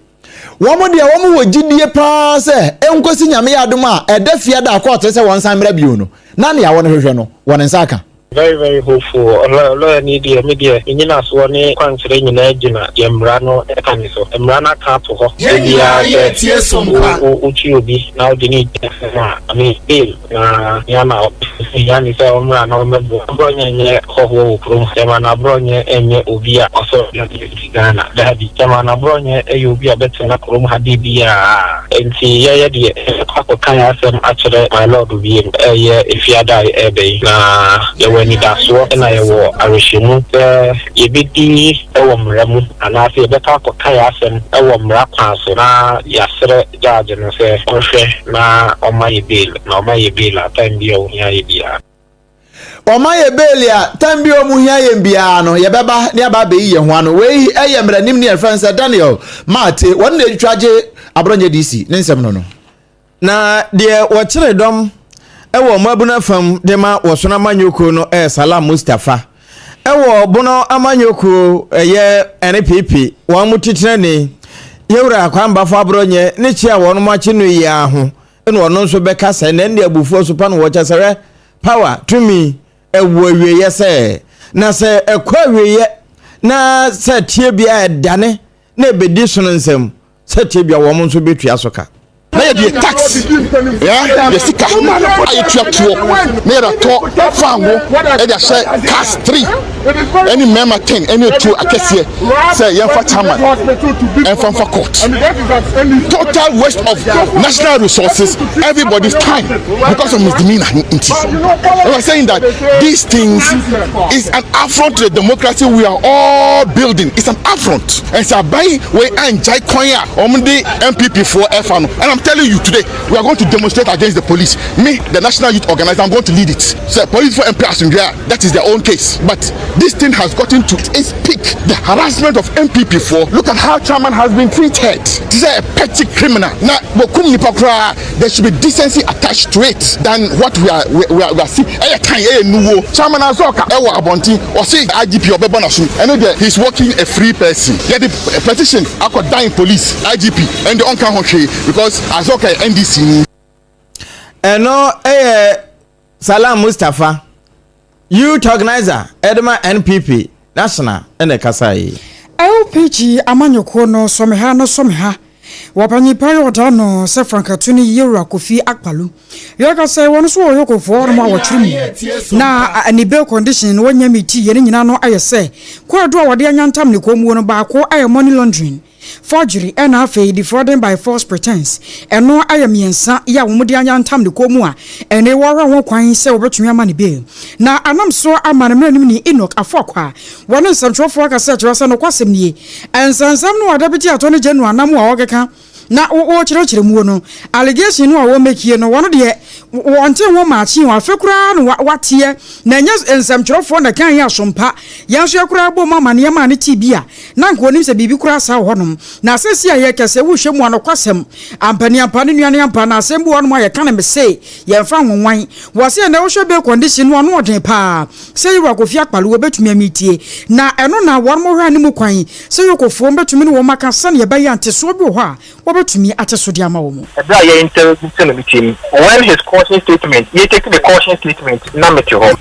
[SPEAKER 6] wo de wo gidie pa say enkosi nyame ya adom a edafia da court say won san mra bio no na ne ya won hwehwe no won nsaka
[SPEAKER 4] Very, very hopeful. Lawyer need the media. In us, one considering in Edina, the Emrano, Ecaniso, Emrana Capo, Uchi, now the need. I mean, Bill, Yana, Yanis, Omrano, Bronya, Hoho, Semana Bronya, and Ubia, also Ghana. Daddy, Semana Bronya, Ubia, Betsana, Krum Hadibia, and see, the Kaya, actually, my lord will be if you die, when it does what and I will Arishimu, Ibiti, Ewamramu, and I say better for Kayas and Ewamrapa, so now, Yasser, Judge, and say, na on my bill, no my bill, at time be on Yabia.
[SPEAKER 6] O my belia, time be on Muyabiano, Yababa, Yababi, and one way, I am Ranimni and Francis Daniel, Mate, one day tragic, Abronya DC, Nensamno.
[SPEAKER 9] Na deɛ wɔkyerɛ dɔm ɛwɔ mabuna fam dema wɔsona amanyoko no Salam Mustafa ɛwɔ bono amanyoko ɛyɛ NPP wɔn mu titrane yewura akwamba fa abronye ne chia wɔn mu akyi no yia ho ɛna ɔno nso bɛka sɛ na ndi abufuo so pa no wɔkyɛsɛrɛ power to me ɛwɔ awieyɛ sɛ na sɛ ɛkɔ awieyɛ na sɛ tie bia ɛdane na ebedi so no nsɛm sɛ tie bia wɔn nso betua so ka
[SPEAKER 12] na be tax yeah the sika ayi tuo na da to fango e da share cash 3 any member 10 any 2 akese say yen fa chairman and from court total waste of national resources, everybody's time because of misdemeanor. I was saying that these things is an affront to the democracy we are all building. It's an affront, and so by way and Jai Konya on the MPP for FN. And I'm telling you today, we are going to demonstrate against the police. Me, the National Youth Organizer, I'm going to lead it. So police for MP Asundria, that is their own case. But this thing has gotten to its peak. The harassment of MPP4. Look at how chairman has been treated. This is a petty criminal. Now, there should be decency attached to it than what we are seeing. Chairman Azoka, Ewa Abonti, or say IGP or Bebonasu, and he's working a free person. Get the petition, I could die in police, IGP, and the Onkahoshi, because Azoka NDC.
[SPEAKER 9] And no, Salam Mustafa, youth organizer, Edema NPP, National, and the Kasai.
[SPEAKER 1] LPG amanyoko no someha wapanyi payo dano se frankatuni yewura Kofi Akpalu yaka se wonu so yoko for ma wotrim na anibe condition wonya miti yene nyina no ayese kwa do wode anyantam ne komu no ba ko aye money laundering forgery and afa defrauding by false pretense eno ayamiensa ya womudi anyantam ne komu a ene wora ho kwan se obetumi ama ne be na anam so amanemra nim ni Enoch afokwa wonu nsantwofo aka se kyerɛ no kwasem nie ensansam no adabeti atone genu anam a wogeka na wo kyerɛ mu no allegation no a wo mekie no wono de wonte wo maachi wo afekura no watie na nya ensamkyerɛfo na kan ya sompa yanso yakura bo mama ne ma ne tibia na nko onim se bibi kura sa honom na asesi aye kese wo hwemu anokwasem ampani ampani nuane ampa na asem bo wonom aye kan me say ye mfa nwonwan wo se na wo hwe be condition no no odin pa se yewura Kofi Akpalu wo betumi amitie na eno na wonom hwa anim kwan se yokofo betumi ne wo maka sa ne ye ba yante so bi ho a wobetumi ateso dia ma wo mu
[SPEAKER 4] ebra ye intelligence meeting when his caution statement you take the caution statement na meto ho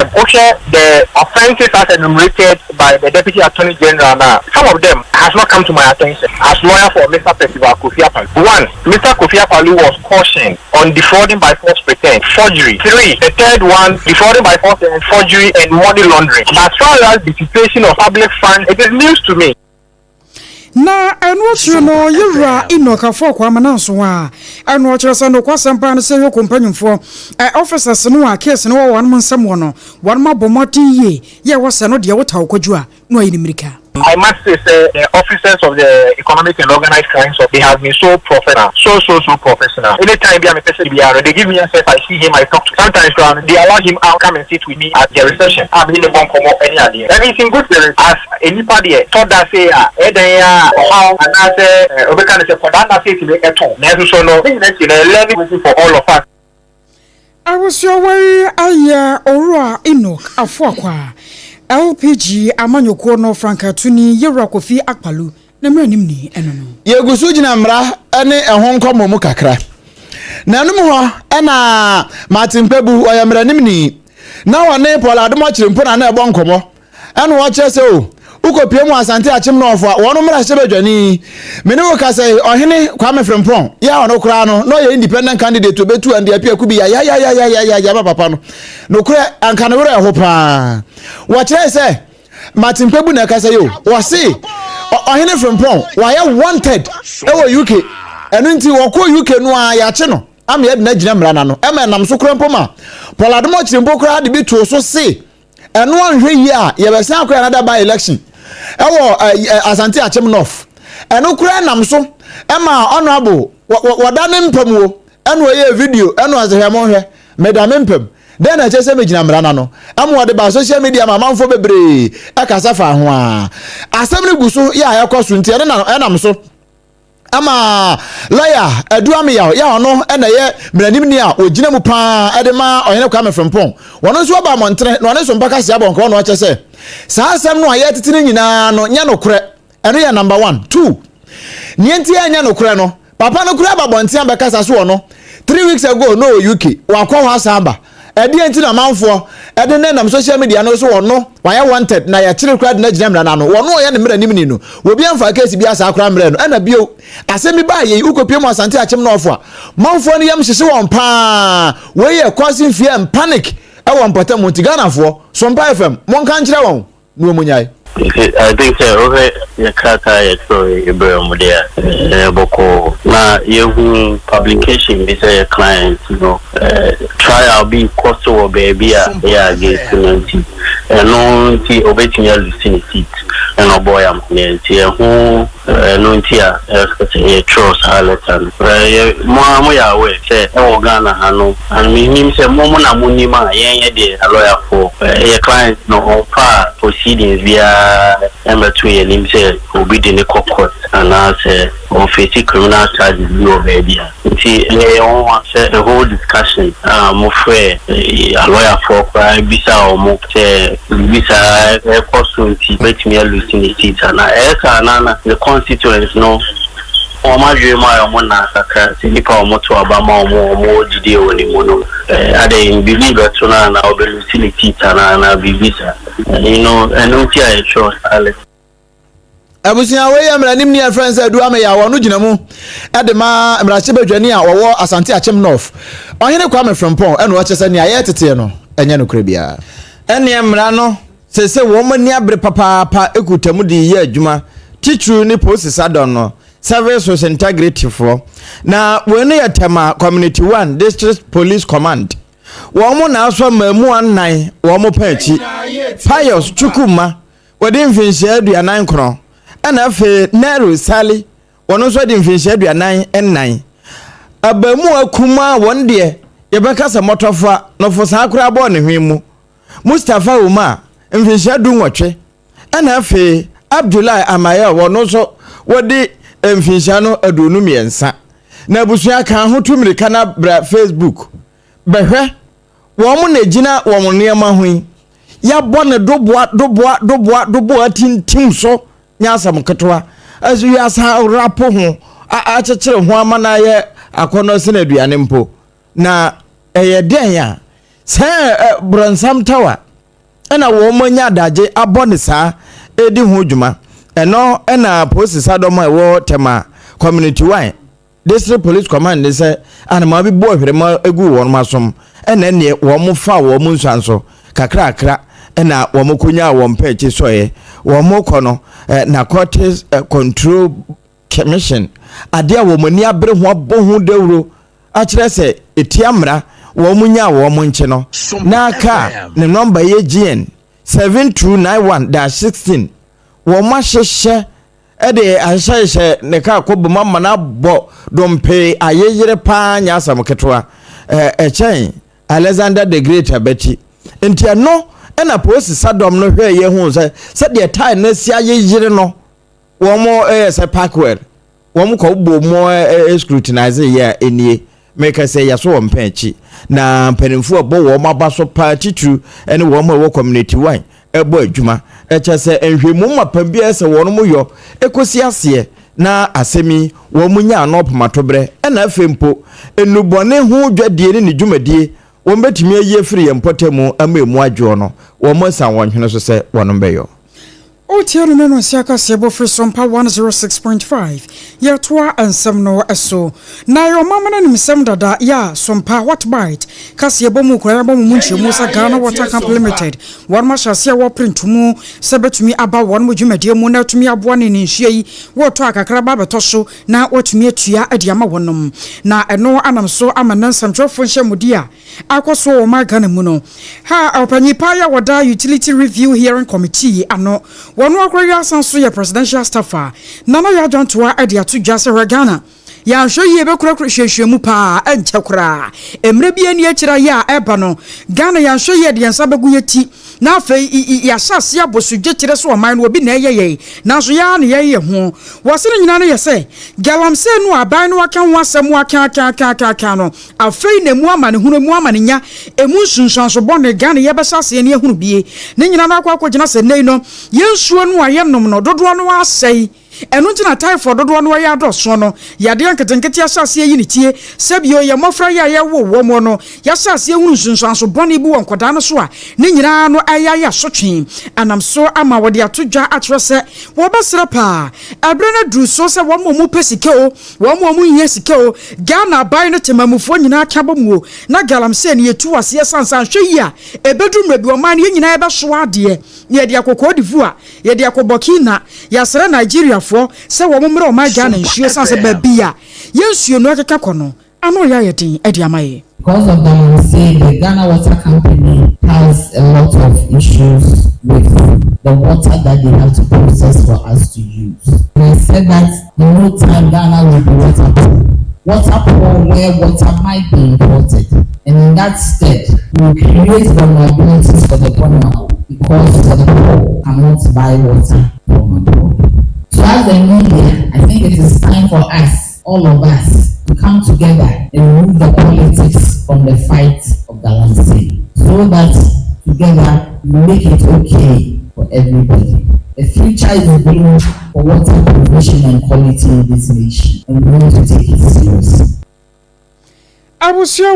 [SPEAKER 4] the offenses as enumerated by the Deputy Attorney General now some of them has not come to my attention as lawyer for Mr. Kofi Akpalu. 1. Mr. Kofi Akpalu was cautioned on defrauding by false pretense, forgery. 3. The third one, defrauding by false pretense, forgery and money laundering. As far as the situation of public funds, it is news to me.
[SPEAKER 1] Na enwochi no yewura Enoch afokwa mananso a enwochi so no kwasempa no se yo kompanyimfo officers no a case no won nsem no won mabomoti ye wo se no de wo taw kwadwu a no ayinimirika.
[SPEAKER 4] I must say the officers of the economic and organized crime, so they have been so professional, so professional. Anytime they give me a set, I see him, I talk to him. Sometimes they allow him out, come and sit with me at their reception. I'm in the bomb come up any idea. Everything good there as anybody thought that say how and I say Obekan say for that say to make a tone. Never so no learning for all of us.
[SPEAKER 1] I was your way Ora Enoch afokwa LPG amanyoko no frankatuni yewura Kofi Akpalu na mranim ni eno no
[SPEAKER 6] yegusu gina mra ene ehonkomo mu kakra na num ho na Martin Pebu oyamranim ni na wane Paul Adom chiri mpo na ebo nkomo ene wo kire se o ukopie mu asante achim na ofo wono mra hye badwani me ne wo ka se ohene Kwame Frimpong ya ono kura no no ye independent candidate obetu and apia ku bi ya papa no kura anka ne wore ho pa wo kire se Martin Kwebu na ka se yo wo se ohene Frimpong wa ya wanted ewo UK enu nti wo ko UK no a ya che no am ye na gina mra na no e me nam so kura mpoma Paul Adom chiri mpo kura de bi to so se enu anhwe yi a ye be san akwa another by election ewo asante achim north enu kura nam so ema honorable wadane mpam wo enu ye video enu azehemo hwe medame mpam den na chese megina mrana no am wode ba social media ma manfo bebre akasa fa ho a asem ne guso ya yakoso nti enam so ama lawyer aduame ya ono ena ye mranim ni a ogina mu pa edema ohene Kwame Frimpong wono so ba montre no ne so mpaka sia bon ko no chese saa asem no aye titini nyina no nya no kure eno ya number 1 2 nienti anya no kure no papa no kure ba bontia be kasa so no 3 weeks ago no UK wa kwa ha samba edi enti na manfo edi ne nam social media no so wono waya wanted na ya chire kura na gina mra na no wono ye ne mra nim ni no obi amfa case bi asa kura mra no ena bio asemi ba ye ukopie mu asante achim na ofo manfo ne yam hyehye won pa we ye causing fear and panic e won pata Montigana fo Sompa FM mon kan kire won no munyai
[SPEAKER 4] I think okay ya kaka ya story Ibrahim there boko na you publication be say client you know trial be cost over baby ya against community no ti obetimi alucine seat and no boy am community who no ti a trust haletan mo ya we say e Ghana hano and me him say mo na munima yen de lawyer for your client no far proceedings via to your name say obi de court and say on face criminal charges you baby see on say the whole discussion mo frère a lawyer for bisa o mo say bisa consultancy bet me losing it and na the constituents no o ma jwe ma o mo na saka si nipa o mo to abama o mo jide o ni mo no ade in believe to na o be losing it na bibisa you know and no ti I trust Alex
[SPEAKER 6] abusia we ya mranim ni friends aduame ya wono gina mu ade ma mrache badwani a wowo asante achim north ohene Kwame Frimpong eno chese ne aye tete no enye no kra bia ene mra no sese wo mani abre papa ekutamu di ye adwuma titru ni process adon no service integrity for na wene yatema community 1 district police command wo mo na aso mamu anan wo mo pachi Pius Chukuma wodi mfinhye aduanan kro ana fe Nero Sali wono so di mfinhye aduanan ennan abamu akuma won de yebeka se motofa no fo sa akura bo ne hwemu Mustafa Uma mfinhye adunwotwe ana fe Abdullahi Amaya wono so wodi mfinhye no adunu miensa na busua kan ho tumirika na bra Facebook behwe wo mo na gina wo mo niema hoyi ya bone doboa tintim so nyasam ketwa azu ya sa rapo ho a chechire ho amana ye akono se na aduane mpo na eye den ya se bronsam tawa ena wo mo nya daje abone sa edi ho dwuma eno ena process adom e wo tema community 1 district police command say anama bi bo hwere ma egu won masom ena ne wo mo fa wo mo nsanso kakra ena wo mo kunya wo mpechi soye wo mo kono narcotics control commission ade a wo mo ni abre ho abohu dawro a kire se etiamra wo mo nya wo mo nche no na ka ne number ye GN 7291-16 wo ma hyehyɛ ede ahyehyɛ ne ka kobo mama na bo dompe ayeyere pa nya asam ketwa echen Alexander the Great abeti enti no ena post sadom no hwe ye hu se de time na si ayeyere no wo mo se parkwell wo mo ko bo mo scrutinize ye enie make say yaso wo mpanchi na mpanimfu obo wo mabaso party true ene wo mo wo community 1 ebo adwuma echese enhwemu mapam bia se wo no mo yo ekosi ase na asemi wo munya no pomatobre ena afempo enubone hu dwadie ne dwumadie
[SPEAKER 9] wɔn betumi ayi afiri mpɔtɛmu ama emu adwo no wɔn san wɔn hwene so sɛ wɔn bɛyɔ.
[SPEAKER 1] O tiano no siaka sebo free Sompa 106.5 ya toa ansem no eso na yo mamana nim sem dada ya Sompa what bite kasebo mu kura ba mu nchemu sa Ghana Water Camp Limited won ma hyase wo print mu se betumi aba won mu dwumade mu na tumi aboa ne nhia yi wo to akakra ba beto so na watumi atua adiama wonom na eno anam so amana nsamtwofo nhemudi a akoso wo ma Ghana mu no ha opanyipa ya woda utility review hearing committee ano wonu akwari asanso ye presidential staffer nana ya jantoa ade atu jase Ghana ya hwe ye be kura hwehwemu pa enche kura emre bia ni akira ya eba no Ghana ya hwe ye de ensa begu yeti na afei ya hyase abosudwe kire so oman no obi na eyeye na so ya na yeye ho wosene nyina no ye se galamse no aban no aka ho asem aka no afei na mu amane hunu mu amane nya emu sunsanso bone Ghana ye be hyase ne ehunu bie ne nyina no akwa gina se nei no yensuo no ayenom no dodo no asei enu ntina typhoid dodo no ya adoso no yade anketenkete asase yi ne tie sebio ye mofra ya wo mo no ya sase ehunu sunsanso bone bu wonkoda no so a ne nyina no ayaya sotwe anam so ama wode atodwa atrese wo basra pa abre na dru so se wo mu pesike o wo mu nya sike o Ghana bai no temamufo nyina akabo mu na galamse ne yetu ase sansan hwe yi a ebedu mrebi o man ye nyina ebe so ade ye de akokɔ divu a ye de akobokina ya sere Nigeria for se wo mmre o ma Ghana nhue sanse ba bia yensuo no akeka kono ano ya yedin ediamaye.
[SPEAKER 13] Because of them, we say the Ghana Water Company has a lot of issues with the water that they have to process for us to use. They said that in no time Ghana will be water poor where water might be imported. And in that stead, we create vulnerabilities for the vulnerable because the poor cannot buy water from abroad. So as the media, I think it is time for us, all of us, to come together and remove the politics from the fight of galamsey, so that together we make it okay for everybody. The future is blue for water provision and quality in this nation, and we need to take it seriously.
[SPEAKER 1] Akosua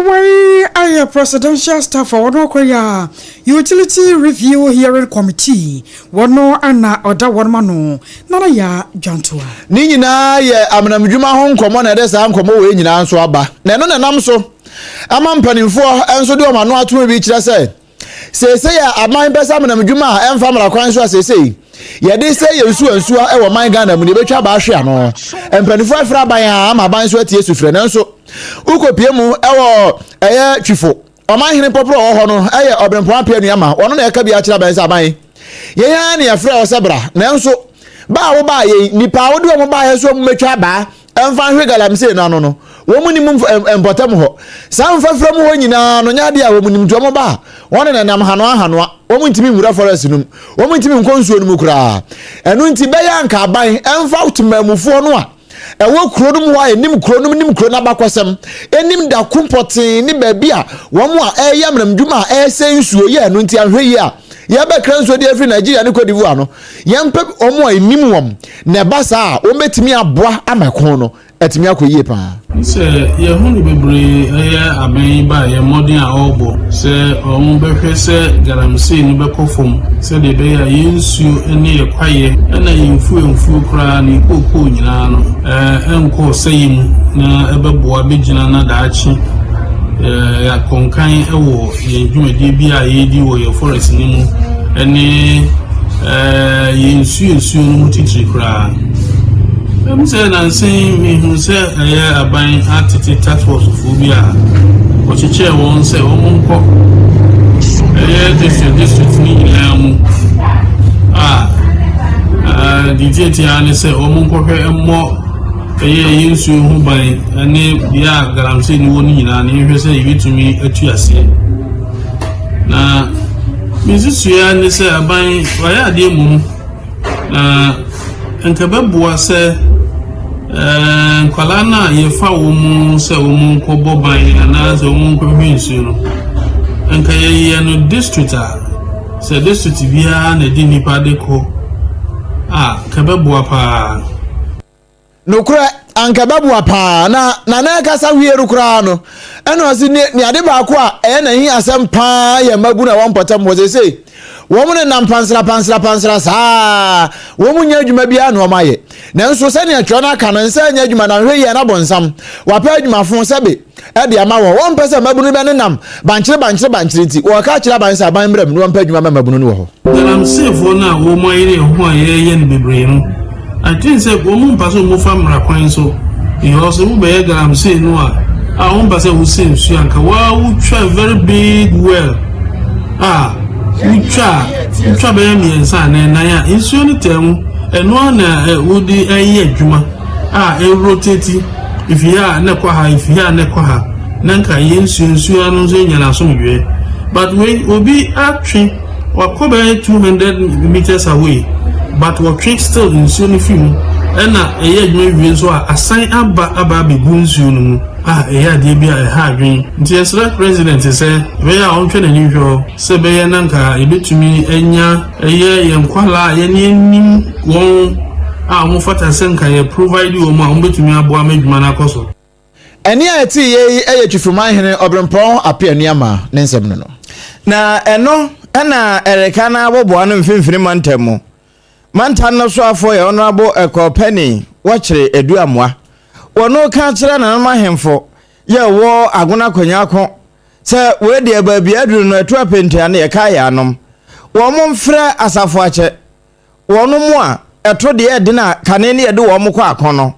[SPEAKER 1] Agyeiwaa presidential staff wono koya utility review hearing committee wono ana oda wonma no nana ya jantoa
[SPEAKER 6] ni nyina ye amnamdwuma ho nkomo na edesa nkomo we nyina nso aba na eno nenam so ama mpanimfo enso de omano ato bi kire se ya aman besa amnamdwuma emfa mara kwan so se ye de se ye nsu e wo man Ghana mu ne betwa ba hwe ano mpanimfo afra ban ama ban so atie sufre na nso ukopie mu ewo eye twifo oman hene popro ho no eye Obrempong apia nuama ono na eka bia kira ban sa ban ye ya na afra o sebra na nso ba wo ba ye nipa wo de mo ba ye so mo metwa ba emfa hwe galamse na no wo mu ni mu empotem ho sam fafra mu ho nyina no nya de a wo mu ni mto mo ba won na nam hano wo mu ntimi nwura forest num wo mu ntimi nkonsuo num kura enu nti be ya nka ban emfa utumamufo no a ewo kronum wa enim kronum nim krona bakosem enim da kumpotin ni ba bia wo mu a eyam namdwuma a esensuo ye enu nti ahwe yi a ye be kranso de afri Nigeria ne kodivu ano yempe omo a enim wom na ba sa o metimi aboa amakon no etimi akoyie pa
[SPEAKER 14] se ye hunu bebre aya aben ba ye modern a obo se omo behwe se galamse ni bekofom se de be ya yensuo ene ye kwaye na yemfu kra ni kokko nyina no enko seyim na ebeboa begina na daachi ya konkan ewo ye dwumade bi a ye di wo ye forest ni mu ene yensuo no mutitiri kra I'm saying and saying me who say I buying attitude task force for me. What you chair won't say, oh, district me. The JT say, oh, more a year used to who buy a name, yeah, that I'm saying you won't need, and you say you to me at USA. Now, Mrs. Suyan say, I buy why I dear moon. And Kababua say, Kalana, ye fa woman, say woman, Kobo by another woman, convention. And Kaya no district, say district via and a dini padeco. Kababua pa.
[SPEAKER 6] No crack. anka babua pa na kasa wieru kura no eno ase ni ade ba ko a na hi asem pa ya mabu na won potem wo say wo mu ne nam pansra saa wo mu nya adwuma bia na o maye nanso se ne atwo na aka no nsa nya adwuma na hwe ye na bonsam wa pa adwuma fon sebe e de ama won pese mabu no be ne nam bankyere ti wo ka kira bansa ban mram no pa adwuma mabu no no ho
[SPEAKER 14] am safe na wo mo ire ho ye ne bebre no I think say wo mu paso mo fa mra kwan so you also be am say no a won paso wo say su anka wa wo try very big well Ucha be mi ensa na ya insuo ni tem eno na wodi eye adwuma rotate if ya na kwa ha if ya na kwa ha nanka insuo anu so nya na so mwe but we obi actually wakobe 200 meters away but we trick still insuo ni film na eye adwuma wi so assign aba be gunsuo no mu eya de bia ha adwen nti esra president say we ya ontwe na niwo se be ya nanka ebetumi enya eye yenkwala ye nim won mo fata senka ye provide o ma betumi abo amadwuma na akoso
[SPEAKER 6] eni ati ye twifuma hene Obrempong apianiama ne nsem no
[SPEAKER 9] na eno na ereka na aboboa no mfimfini mantemu mantan no so afo ye honorable ekopeni wachire eduamwa wono ka kire na mahemfo ye wo agona kwanya ko se we de ba bia duru no etu apenti ane ye ka ya anom wo mo mfre asafo ache wono mu a eto de ye de na kane ne ye de wo mo kwa akono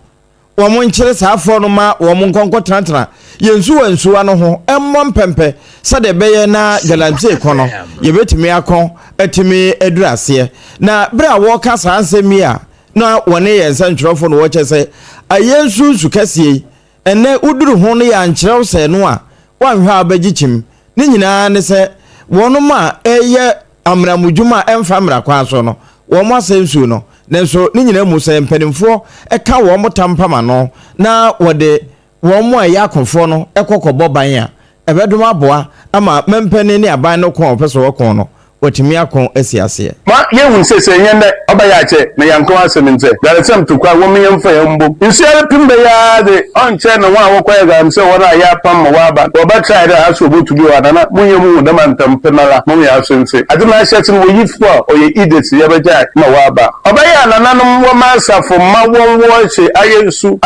[SPEAKER 9] wo mo nkire saafo no ma wo mo nkonko trantran yensu wansuwa no ho emmo mpempe se de beye na galamse kono ye betimi akon etimi edurase na bra wo ka sansemi a na wone ye nsantwerofo no wo chese ayensu su kasie ene uduru ho no ya nkyerɛw sɛ no a wanhwa abagichim ne nyinaa ne sɛ wonoma eye amramudwuma emfa mrakwa so no wo mo asensu no nenso ne nyinaa mu sɛ mpanimfo ɛka wo mo tampama no na wode wo mo ayi akonfo no ekokɔbɔ ban a ebedom aboa ama mempane ne aban no kon pɛso wo kon no watimi akon asiase
[SPEAKER 15] ma ye hu se yende obaya che na yanko aseminte dare sem to kwa wo me yemfa yembo nsiare pimbe ya de onche na wa wo kwa ga mse wona ya pam ma wa ba oba try da aso botu bi wa na mu yemu da man tam penala mu ya asense aduna shetin wo yifo oye idet ya beja ma wa ba obaya na nanom wo ma safo ma wo che ayensu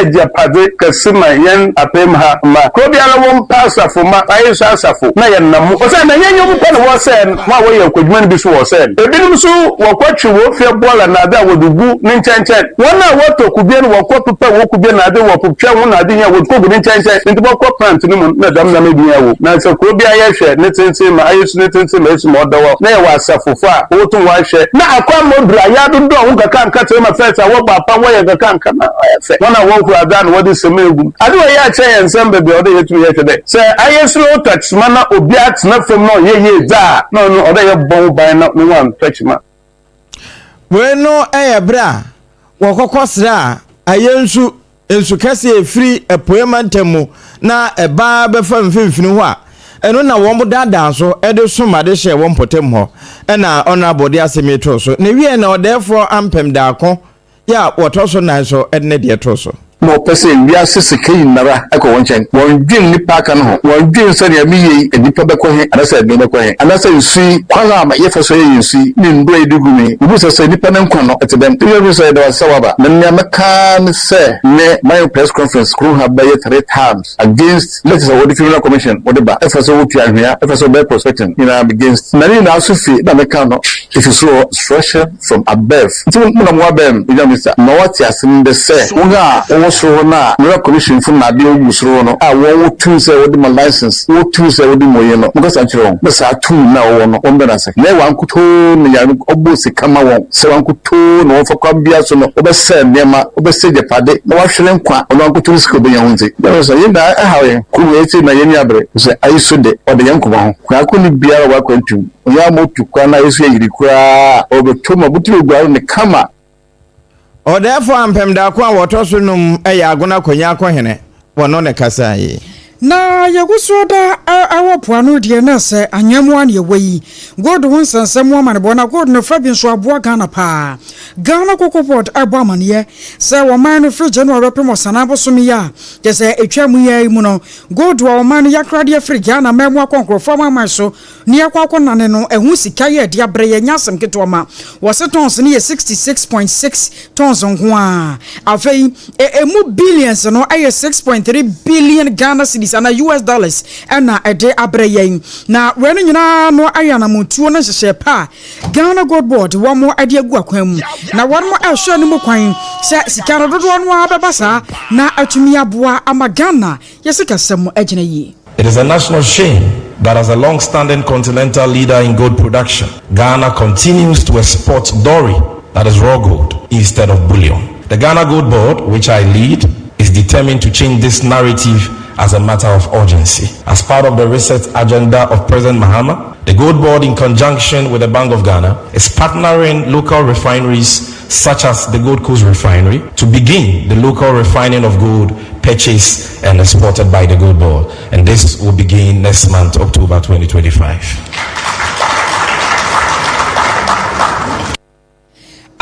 [SPEAKER 15] ajapade kasima yen apem ha ma ko bia na wo pasafo ma ayensu asafo na yen na mu o se na yenyo mu pe wo se we are kwadman bi so wo sen ebinum so wakwachi wo fie bola na da wodugu ni nchenchen wona woto kubie no wakopepa wo kubie na de wo poptwa wo na de nya wo kogu ni nchenchen ntbo ko plant ni mu na dam na mebi ya wo na se ko bia ye hwe ne tente ma ayesu ne tente ma esu mo dawo na ye wa asafofo a wo to wa hwe na akwa modra ya do do wo kaka nka te ma feta wo ba pa wo ye kaka nka na fe wona wo ku ada na wo de semegu ade wo ya che ye nsem bebe o de yetu ye hwe de se ayesu no touch mana obi atna fam no ye da no oda ye bon by na no one touch ma
[SPEAKER 9] we no bra wo kokosra ayensu ensu kase efiri epoema ntemu na eba be fa mfimfini ho a eno na wo mudada so ede soma de hye wo mpotem ho na honorable de asemetro so na wie na odefo ampem da ko ya wotoso nan so ene de troso
[SPEAKER 15] mo pese wia seseke nara eko wonchen wondwin nipa kan ho wondwin so ne miye nipa be ko he anasa be ko he anasa nsi kwala ma ye faso ye nsi ni ndo edugumi ubu se nipa nan kwa no etedem to you say there was sawaba na me kan say ne my press conference crew have by 3 times against let's say what the criminal commission what the ba faso wo pia hia faso be prospecting in against na ni na asofi na me kan no if you saw instruction from above so mo mo abem you mr no what yasin de say wo so na no commission from na de musoro no a wo tu say wo my license wo tu say wo mo ye no because I chiro no sa tu na wo no on be na say na wan kuto ne ya obo se kama won se wan kuto no wo fakwa bia so no obe se nema obe se de pade na wa hwere nkwa ono wan kuto risk obe yan hunti na so yinda a hawe ku we ti na yeni abre so ayi so de o de yanko ho kwa ko ni bia wa kwantum ya motu kwa na yesu yiri kwa obe to mabuti ogwaro ne kama
[SPEAKER 9] o therefore ampem da kwa wotoso num agona konya akohene wono ne kasa yi
[SPEAKER 1] na yaguso da awopoano de na se anyamwa ne yewi god won sansam wa manebo na god no fabi nso aboa Ghana pa Ghana kokoport abamane se wo man no free January pemo sanabo somi ya je se etwamu ya mu no god wo man yakrade free Ghana memu akonkrofo man so ne akwakọ nane no ehu sika ye de abre ye nyasem ketoma wo se tons ne 66.6 tons nko a afei emu billions no aye 6.3 billion Ghana cedis and US dollars and na ede abreye na we nyina no ayana mutuo no hyehyɛ pa Ghana Gold Board wo mo ade agu akwan mu na wo mo ahwe no mu kwan sɛ sika no dodo no abeba saa na atumi aboa ama Ghana yesika sem agina yi.
[SPEAKER 16] It is a national shame that as a long-standing continental leader in gold production, Ghana continues to export dory, that is raw gold, instead of bullion. The Ghana Gold Board, which I lead, is determined to change this narrative as a matter of urgency. As part of the research agenda of President Mahama, the Gold Board, in conjunction with the Bank of Ghana, is partnering local refineries such as the Gold Coast Refinery to begin the local refining of gold purchased and exported by the Gold Board. And this will begin next month, October 2025.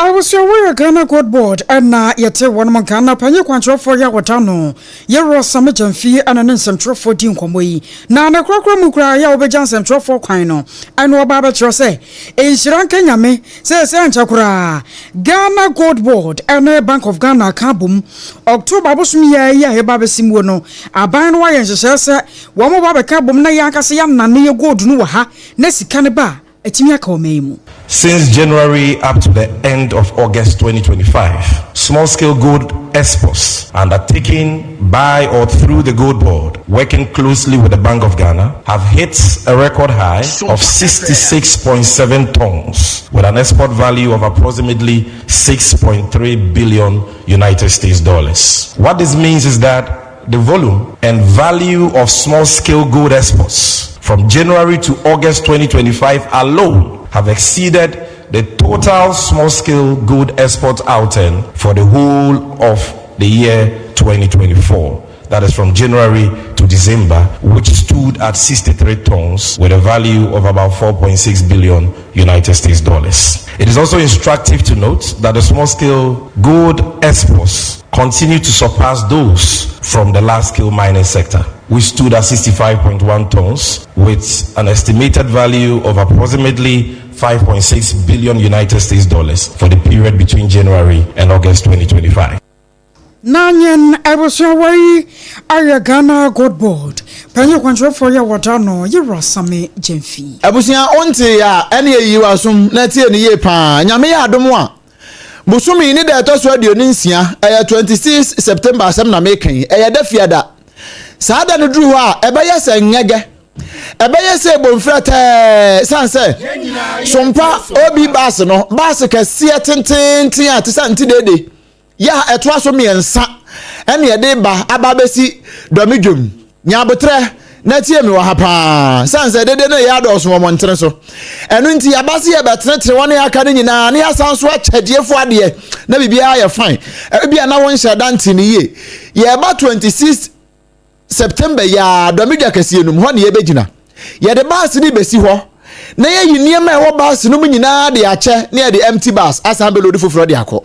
[SPEAKER 1] I was aware Ghana Gold Board and na yete one man Ghana panye kwancho for ya watano ye ro same jamfi anane nsem for di nkomo yi na na kwakwa mukura ya obejan nsem for kwan no anu oba be tro se enhiran kanyame se anchakura Ghana Gold Board and Bank of Ghana kabum October bosumi ya he ba besimwo no aban no ayen hyehyɛ se wo mo ba be kabum na ya akase ya nane ye gold no wa ha na sika ne ba etimi aka omeimu.
[SPEAKER 16] Since January up to the end of August 2025, small-scale gold exports undertaken by or through the Gold Board, working closely with the Bank of Ghana, have hit a record high of 66.7 tons, with an export value of approximately 6.3 billion United States dollars. What this means is that the volume and value of small-scale gold exports from January to August 2025 alone have exceeded the total small-scale gold export outing for the whole of the year 2024. That is from January to December, which stood at 63 tons with a value of about 4.6 billion United States dollars. It is also instructive to note that the small-scale gold exports continue to surpass those from the large-scale mining sector, which stood at 65.1 tons with an estimated value of approximately 5.6 billion United States dollars for the period between January and August 2025.
[SPEAKER 1] Nanyan Abosawai Aya Ghana Gold Board Penny control for your watano Yerasame Jemfi
[SPEAKER 6] Abusia onte ya ene yiwa sum na tie ne ye pa nyame ya adom a busumi ni da to so aduoni nsia 26 September asem na mekan da fiada saada no duru a ebeye se nyege ebeye se bonfrata sanse sompa obi bas no bas kase tenten ati santi dede ya eto aso miensa ene ye de ba ababesi domidwom nyabotre na tie me wa ha pa sanse dede no ya do so mo ntere so enu nti abase ye betenetere won ya aka nyina ne asanso akyadiefo ade na bibia ya fine bibia na won hya dante ne ye ye ba 26 September ya domidwa kase enum ho ne ye begina ye de bas ni besi ho na ye yiniema e wo bas no nyina de ache ne de empty bus asan be lodi foforo de akọ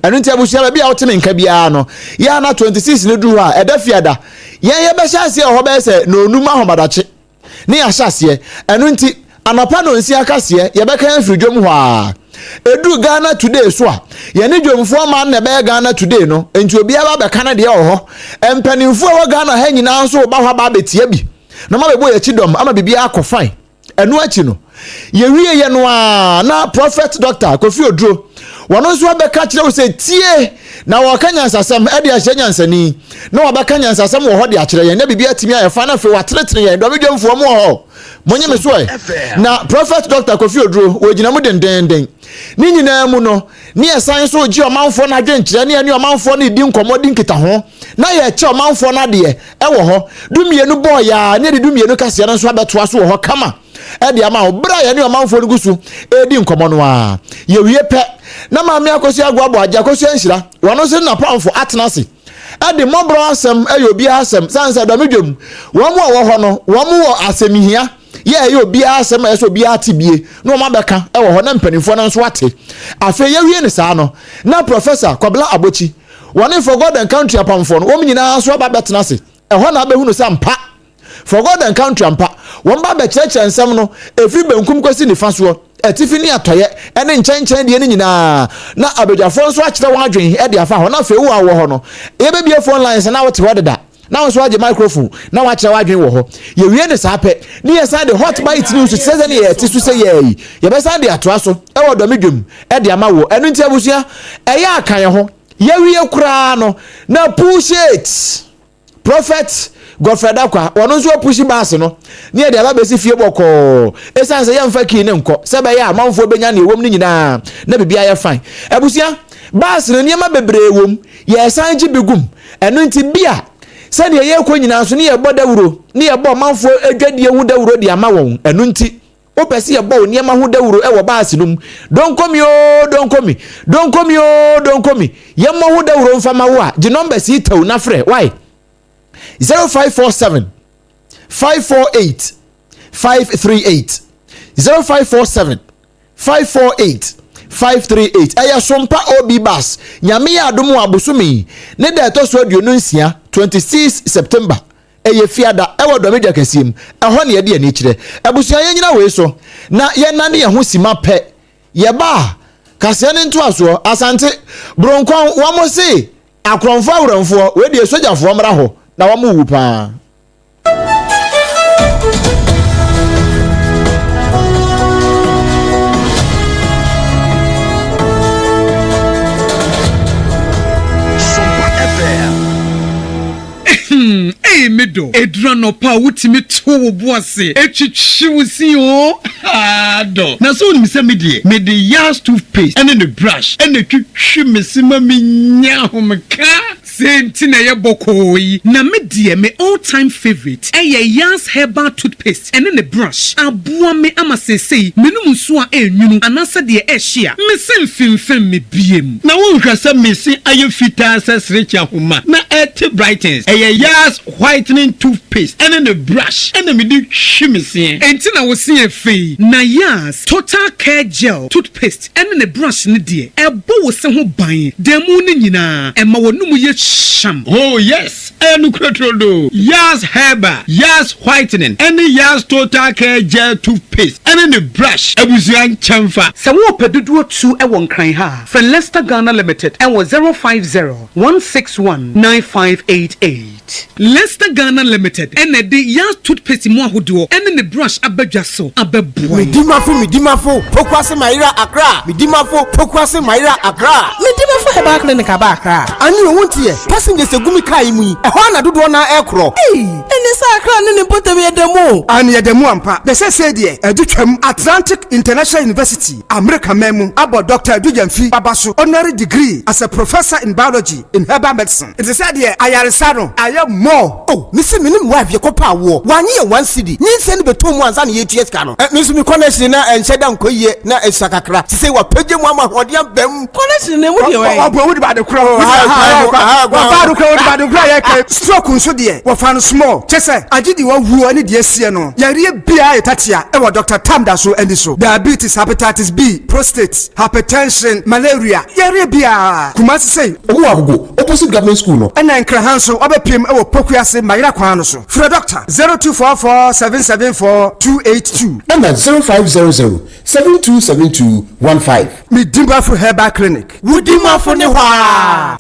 [SPEAKER 6] enu nti abusia bia woteme nka bia no ya na 26 ne duru a eda fiada ye be hyase ho be se na onum ahomadache ne ya hyase enu nti anapa no nsi akase ye be kan fridwom ho a edu Ghana Today so a ye ne dwomfo ma na be Ghana Today no enti obi aba be kan de ho empanimfo wo Ghana ha nyina so ba ho ba betie bi na ma bebo ye chidom ama bibia akofan enu achi no ye wie ye no a na prophet doctor Kofi Oduro wono so be ka kire wo se tie na wo ka nyansasam e de ahye nyansani na wo be ka nyansasam wo ho de akire ye na bibia timi ayefa na fe wa tretre ye do bedwomfo mo ho monye me so na prophet doctor Kofi Oduro wo gina mu dendenden ni nyina mu no ni esan so gi omanfo na dwenkire ne ani omanfo na di nkomodi nkita ho na ye che omanfo na de e wo ho dumienu boy ya ne de dumienu kase na so abeto aso wo ho kama e de ama obra ye ne omanfo no gusu e di nkomo no a ye wie pe na maame Akosua Agyeiwaa aja Akosua nhira wono se na pamfo atenase ade mobro asem ayobi asem sansa domedwom wo mo wo ho no wo mo wo asemihia ye ayobi asem eso bi atibie no ma beka e wo ho na mpanimfo no nso ate afa ye wie ne saa no na professor Kwabla Abochi woni for God and country apamfo no wo nyina so ba betena se e ho na abehunu sampa for God and country ampa wo ba be kyerɛkyerɛ nsɛm no efi benkum kwasi ni faso etifini atoye ene nkyɛnkyɛn de ne nyinaa na abadwafo nso akyerɛ wɔn adwen e de afa ho na fe wo awo ho no ebe bie phone lines na wote ho deda na nso agye microphone na wakyerɛ wadwen wo ho ye wie ne saa pɛ ne ye san de hot bite news sɛ ne ye ti so sɛ ye ye be san de atoa so e wo domedwum e de ama wo enu ntia busua e ya akan ho ye wie kura no na push it prophet Godfrey Akwa wono nso pushi bass no ne de aba besi fie boko esan se yemfa ki ne nko se be ya amanfo benya ne ewom ne nyina na bibia ya fine abusia bass no niema bebre ewom ye san gi bigum eno nti bia se ne ye ko nyina so ne ye bodawuro ne ye bo amanfo adwadie hu dawuro de ama won eno nti o pese ye bo niema hu dawuro e wo bass num don komi ye mo hu dawuro mfa ma wo a gi number si taw na frɛ why 0547 548 538 0547 548 538 aya Sompa obi bus nyame ya adomu abosumi ne da etoso aduonu nsia 26 September eye fiada ewo domedwa kasiem eho ne ye de ani kire abusuan ye nyina we so na ye nane ye ho sima pɛ ye ba kase ne nto aso asante bronkon wo mo se akronfo awranfo we de sojafo mra ho na wa mu pa
[SPEAKER 17] medo edra no pa wutimi to wo boase etwitwi wusi o do na so ni se me de yas toothpaste and the brush and the twitwi mesima menya homka senti na ye bokoyi na me de me all time favorite yas herbal toothpaste and the brush aboa me amasesei menum so a enwunu anasa de ehia me sem fimfem me biem na wo hwasa mesi aye fita sesrecha homa na et brightens yas whitening toothpaste and then the brush and then me do chimisi enti na wo se afei na yas total care gel toothpaste and then the brush ne de ebo wo se ho ban demu ne nyina ema wonum ye sham oh yes enu krotrodo yas herbal yas whitening and the yas total care gel toothpaste and then the brush abusuan chamfa se wo pedudu tu e won kran ha from Leicester Ghana Limited and was 050-161-9588 Leicester Ghana Limited and the yas toothpaste mo ahodo and the brush abadwa so ababoy
[SPEAKER 18] midimafo pokwase maira akra midimafo pokwase maira akra midimafo heba clinic aba akra anyo wontie passengers egumi kai mu e ho na dodo na ekro ene sa akra ne potem yedemu an yedemu ampa be se de edutwam Atlantic International University America memu abo Dr. Dujamfi babaso honorary degree as a professor in biology in herbal medicine it is said here ayaresa no aye more oh misi minim wa vie kopa wo wanye 1 cedi nyinse ne beto mu ansa na yeties ka no misu mi connection na enhyeda nkoyie na esakakra ti say wa pagye mu amahode ambam connection ne mu de we obo wo de ba de kro wa ba de kro wo de ba de kro ye ka stroke nso de wo fa no small chese agidi wo wu ani de asie no yare bia etatia e wo Dr. Tamda so andi so diabetes hepatitis B prostate hypertension malaria yare bia kumasi say owo agogo opposite government school no ena nkra hanso obepiem e wo pokuase mayira kwan no so fra doctor 0244774282
[SPEAKER 19] and 0500727215
[SPEAKER 18] Midimba for Herbal Clinic Wudima for ne hwa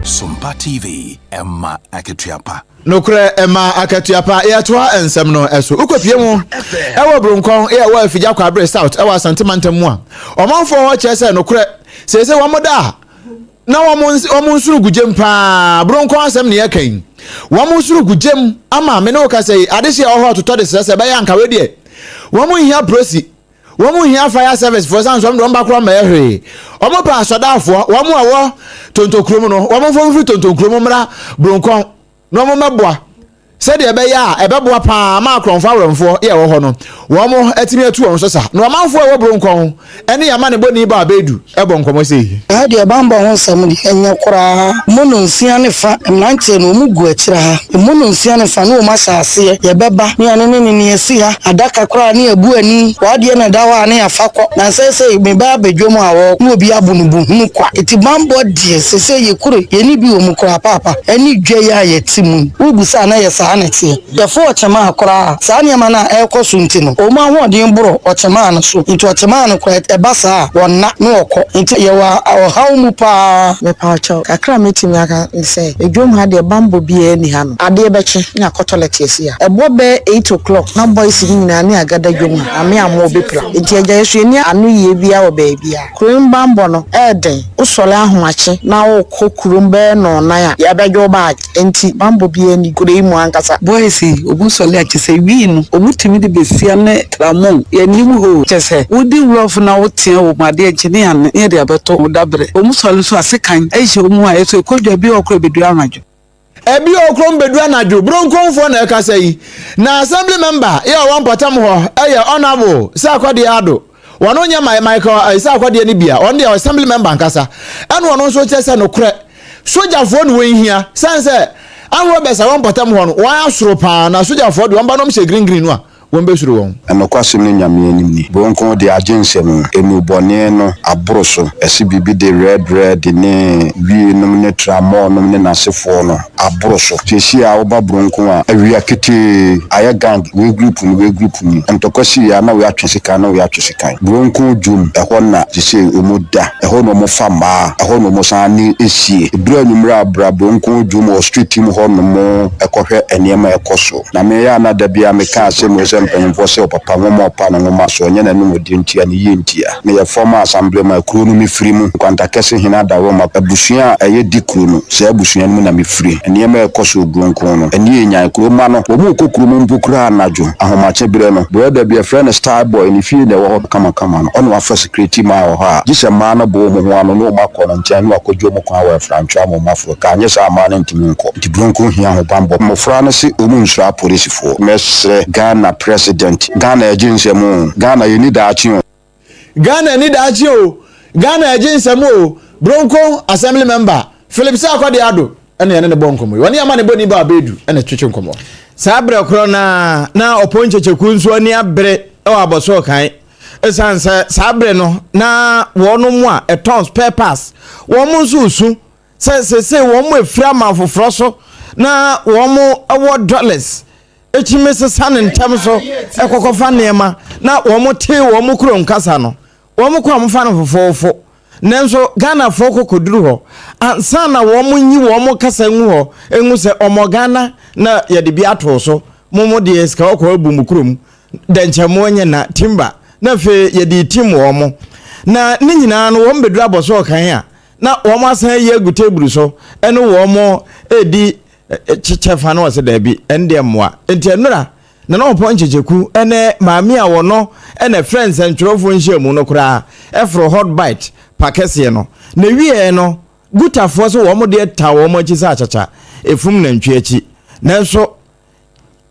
[SPEAKER 5] Sompa TV Emma Akatuapa
[SPEAKER 6] nokre Emma Akatuapa yatoa ensem no eso ukopie mu ewo bronkon ewo afigya kwa bre south ewo asantemantam mu a omanfo ho chese nokre sese womoda na womun gugem pa bronkon asem ne yakan womun gugem ama me no ka sei adehye oho toto de sese be yanka we de womun hia prosi wɔn hia fire service for san so wɔn ba kora ma ehwe wɔn pa asɔdafo wɔn a wɔ tontokrom no wɔn fo mfiri tontokrom mra bronkon na wɔn mɛboa sɛdeɛ ɛbɛyɛ a ɛbɛboa paa ma akrɔmfo awrɔmfo yɛ wɔ hɔ no wɔn atimi atu wɔn so sa na ɔmanfo a wɔ bronkon ɛne yama ne boni ba abedu ɛbɔ nkɔmɔ sɛ
[SPEAKER 19] deɛ bambɔ ho nsɛm de ɛnyɛ koraa mu no nsia ne fa mmeranteɛ no mu gu akyira ha mu no nsia ne fa no mu ahyɛ aseɛ yɛbɛba ne ane ne yɛsi ha adaka koraa ne abu ani wadeɛ na da hɔ a ne yɛfa kɔ na sɛ meba abadwom a wɔ ne obi abo no buhunu kwa ɛti bambɔ deɛ sɛ yɛkuro yɛne bi wɔ mu koraa paapa ɛne dwa yɛ a yɛte mu wobu sa na yɛ saa ne teɛ yɛfo ɔkyɛma koraa saa nneɛma no a ɛkɔ so nti no ɔmu ahoɔden boro ɔkyɛma no so nti ɔkyɛma no koraa ɛba saa wɔnna ne wɔkɔ nti yɛwɔ ɔhaw mu paa mepakyɛw kakra metimi aka sɛ edwom ha deɛ bambɔ biara ni ha no adeɛ bɛkye ne akɔtɔ lɛtiɛsi a ɛbɔ bɛ 8 o'clock na boys nyinaa ne agada dwom ha ame amo bepra nti agya yesu ni ano yie bia wɔ baabi a kurom bambɔ no ɛden usɔle ahomakye na wokɔ kurom bɛ no nan a yɛbɛdwo baag nti bambɔ biara ni kuro yi mu ankasa
[SPEAKER 20] boys obu sɔle akye sɛ wi no obu timi de besia ne tramon yɛnim ho kyɛ sɛ wodi wurɔfo na woteɛ wɔ made agye ne ane ne de abɛtɔ wo dabrɛ omu sɔle so asekan ɛhyɛ omu a ɛso kodwa bi ɔkɔ bedu anadwo
[SPEAKER 6] ebi okrom bedu anadwo bronkonfo na ɛkasa yi na assembly member yɛ wɔn pɔtam hɔ ɛyɛ honorable sɛ akɔde ado wɔn nya Michael sɛ akɔde ne bia wɔn de assembly member nkasa ɛna wɔn nso kyɛ sɛ no korɛ sojafoɔ no wɔn hia sanse anwo bɛsa wɔn pɔtam hɔ no wɔn asoro paa na sojafoɔ de wɔn ba nom hyɛ green no a wɔn bɛsoro wɔn
[SPEAKER 21] ɛnokɔsɛm no nyame anim ni bronko de agyensɛm enubɔne no aboro so ɛsi bibi de red ne wie nom ne tramo nom ne nasefoɔ no aboro so tesi a woba bronko a awia kete ayɛ gang we group ni ntɔkɔsi ya na we atwe sika bronko dwum ɛhɔ na tese omu da ɛhɔ no mo fa maa ɛhɔ no mo san ne esie dura numra abra bronko dwum wɔ street team hɔ no mo ɛkɔhwɛ ɛnɛma ɛkɔ so na me ya na da bia me ka asɛm mpanyimfo sɛ papa ngoma pa na ngoma so nyɛ na no modi ntia ne yɛ ntia me yɛ former assembly ma kuro no me firi mu kwanta kɛse hina da wo ma abusua ɛyɛ di kuro no sɛ abusua no na me firi ɛne ma ɛkɔ so bronko no ɛne yɛ nyan kuro ma no wo mu kɔ kuro mu mpokura anadwo ahomache bire no brother bi a friend star boy ne fie na wo hɔ kama no ɔno afa security ma wɔ ha gye ma no bo mu ho ano no ma kɔ no nkyɛn no akɔdwo mu kwan wɔ frantwa mo mafo ka nyɛ sa ma no ntimi nkɔ nti bronko hia ho bambɔ mofra no se omu nsura police fo mesre Ghana president Ghana agyensɛm Ghana yɛ ni daakye o Ghana agyensɛm o bronco assembly member Philip Sakode ado ɛna yɛne ne bɔ nkɔmɔ wɔne ama ne bɔ ni ba abedu ɛna twetwe nkɔmɔ
[SPEAKER 9] saa brɛ korɔ na ɔpɔnkyekyeku nso ani abere ɛwɔ abɔso kan ɛsan sɛ saa brɛ no na wɔn mu a ɛtɔn spare parts wɔn mu nso su sɛ wɔn mu efira ma foforɔ so na wɔn mu ɛwɔ dollars echimese sane ntam so ekokɔfa nneema na wɔn te wɔn kuro nkasa no wɔn kɔ amfa no fofofo nanso Ghana fo kokoduru hɔ ansa na wɔn nyi wɔn kasa ngu hɔ engu sɛ ɔmɔ Ghana na yɛde bi ato so momo de ska ɔkɔ abu mu kuro mu denkyɛmo nye na timba na fe yɛde tim wɔn na ne nyinaa no wɔn bedura bɔso kan a na wɔn asan yɛ gu table so ɛne wɔn edi chichefa no wase da bi ende mmoa enti enura na no pon chicheku ene maami a wono ene friends entwerofo nhyiamu no kura efro hot bite pakese no na wie no gutafo so wo mo de ta wo mo chi sa achacha efum na ntwe achi nanso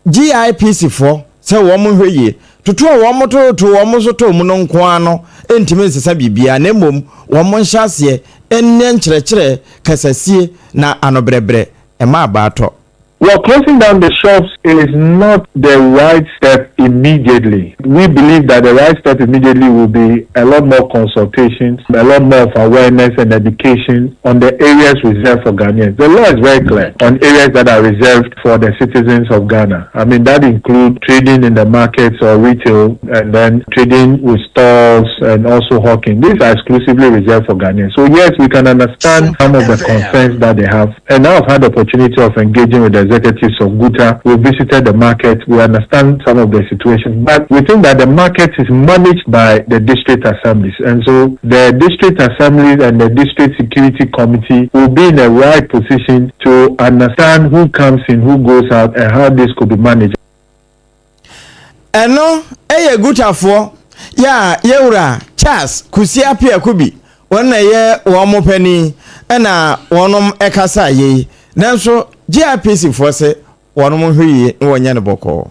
[SPEAKER 9] GIPC fo se wo mo hweye tutu wo mo to wo mo so to mu no nko ano entimi nsesa bibia na mom wo mo nhyase enne nkyerɛkyerɛ kasasie na anobrebre ema abato.
[SPEAKER 22] Well, closing down the shops is not the right step immediately. We believe that the right step immediately will be a lot more consultations, a lot more of awareness and education on the areas reserved for Ghanaians. The law is very clear on areas that are reserved for the citizens of Ghana. I mean, that includes trading in the markets or retail, and then trading with stores and also hawking. These are exclusively reserved for Ghanaians. So yes, we can understand some of the concerns that they have. And now I've had the opportunity of engaging with the executives of Guta. We visited the market. We understand some of the situations, but we think that the market is managed by the district assemblies, and so the district assemblies and the district security committee will be in the right position to understand who comes in, who goes out, and how this could be managed.
[SPEAKER 9] Eno eye Gutafo ya yewura Charles kusia pia kubi wona ye wo mo pani na wonom ekasa ye nanso GRPC fo se wonom hwie wonya ne boko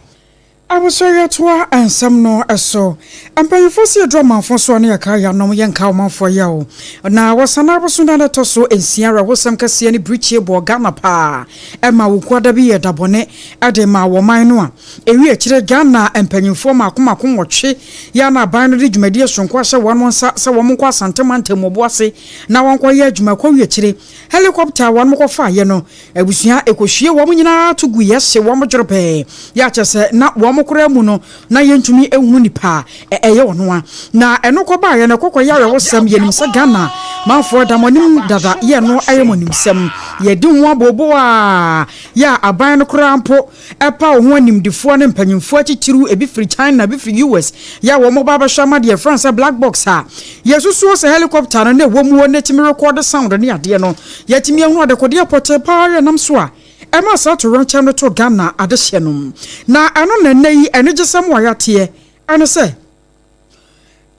[SPEAKER 1] Abusaya toa ansam no eso ampanyefo se drama fo so ne yaka ya nom yenka wo manfo ya o na wasana abusunda na to so ensiara wosam kase ne brichie bo Ghana pa ema wo kwada bi ye dabone ade ma wo man no a ewi akire Ghana ampanyefo makomakon wotwe ya na ban no de dwumadi sonko ahye won nsa se wo monko asantemantam obo ase na wonko ye adwuma kwa wi akire helicopter won moko fa ye no abusua ekohwie wo nyina to gu yese wo modworope ya chese na wo kura mu no na yentumi ehunu nipa eye ono a na eno koba ye na kokoya we wosam yenim se Ghana manfo da monim dada ye no aye monim sem ye di ho abobo a ya aban no kura mpo epa ho animdifo ne mpanyimfo achichiru ebi free China bi free US ya wo mo baba shama de France black box ha yesusu se helicopter no na wo mu wona timi record sound ne ade no ye timi ehunu de kode apote pa ye nam so a Emma sa to run channel to Ghana adehyenum na ano na nayi ene gisam wayate ane se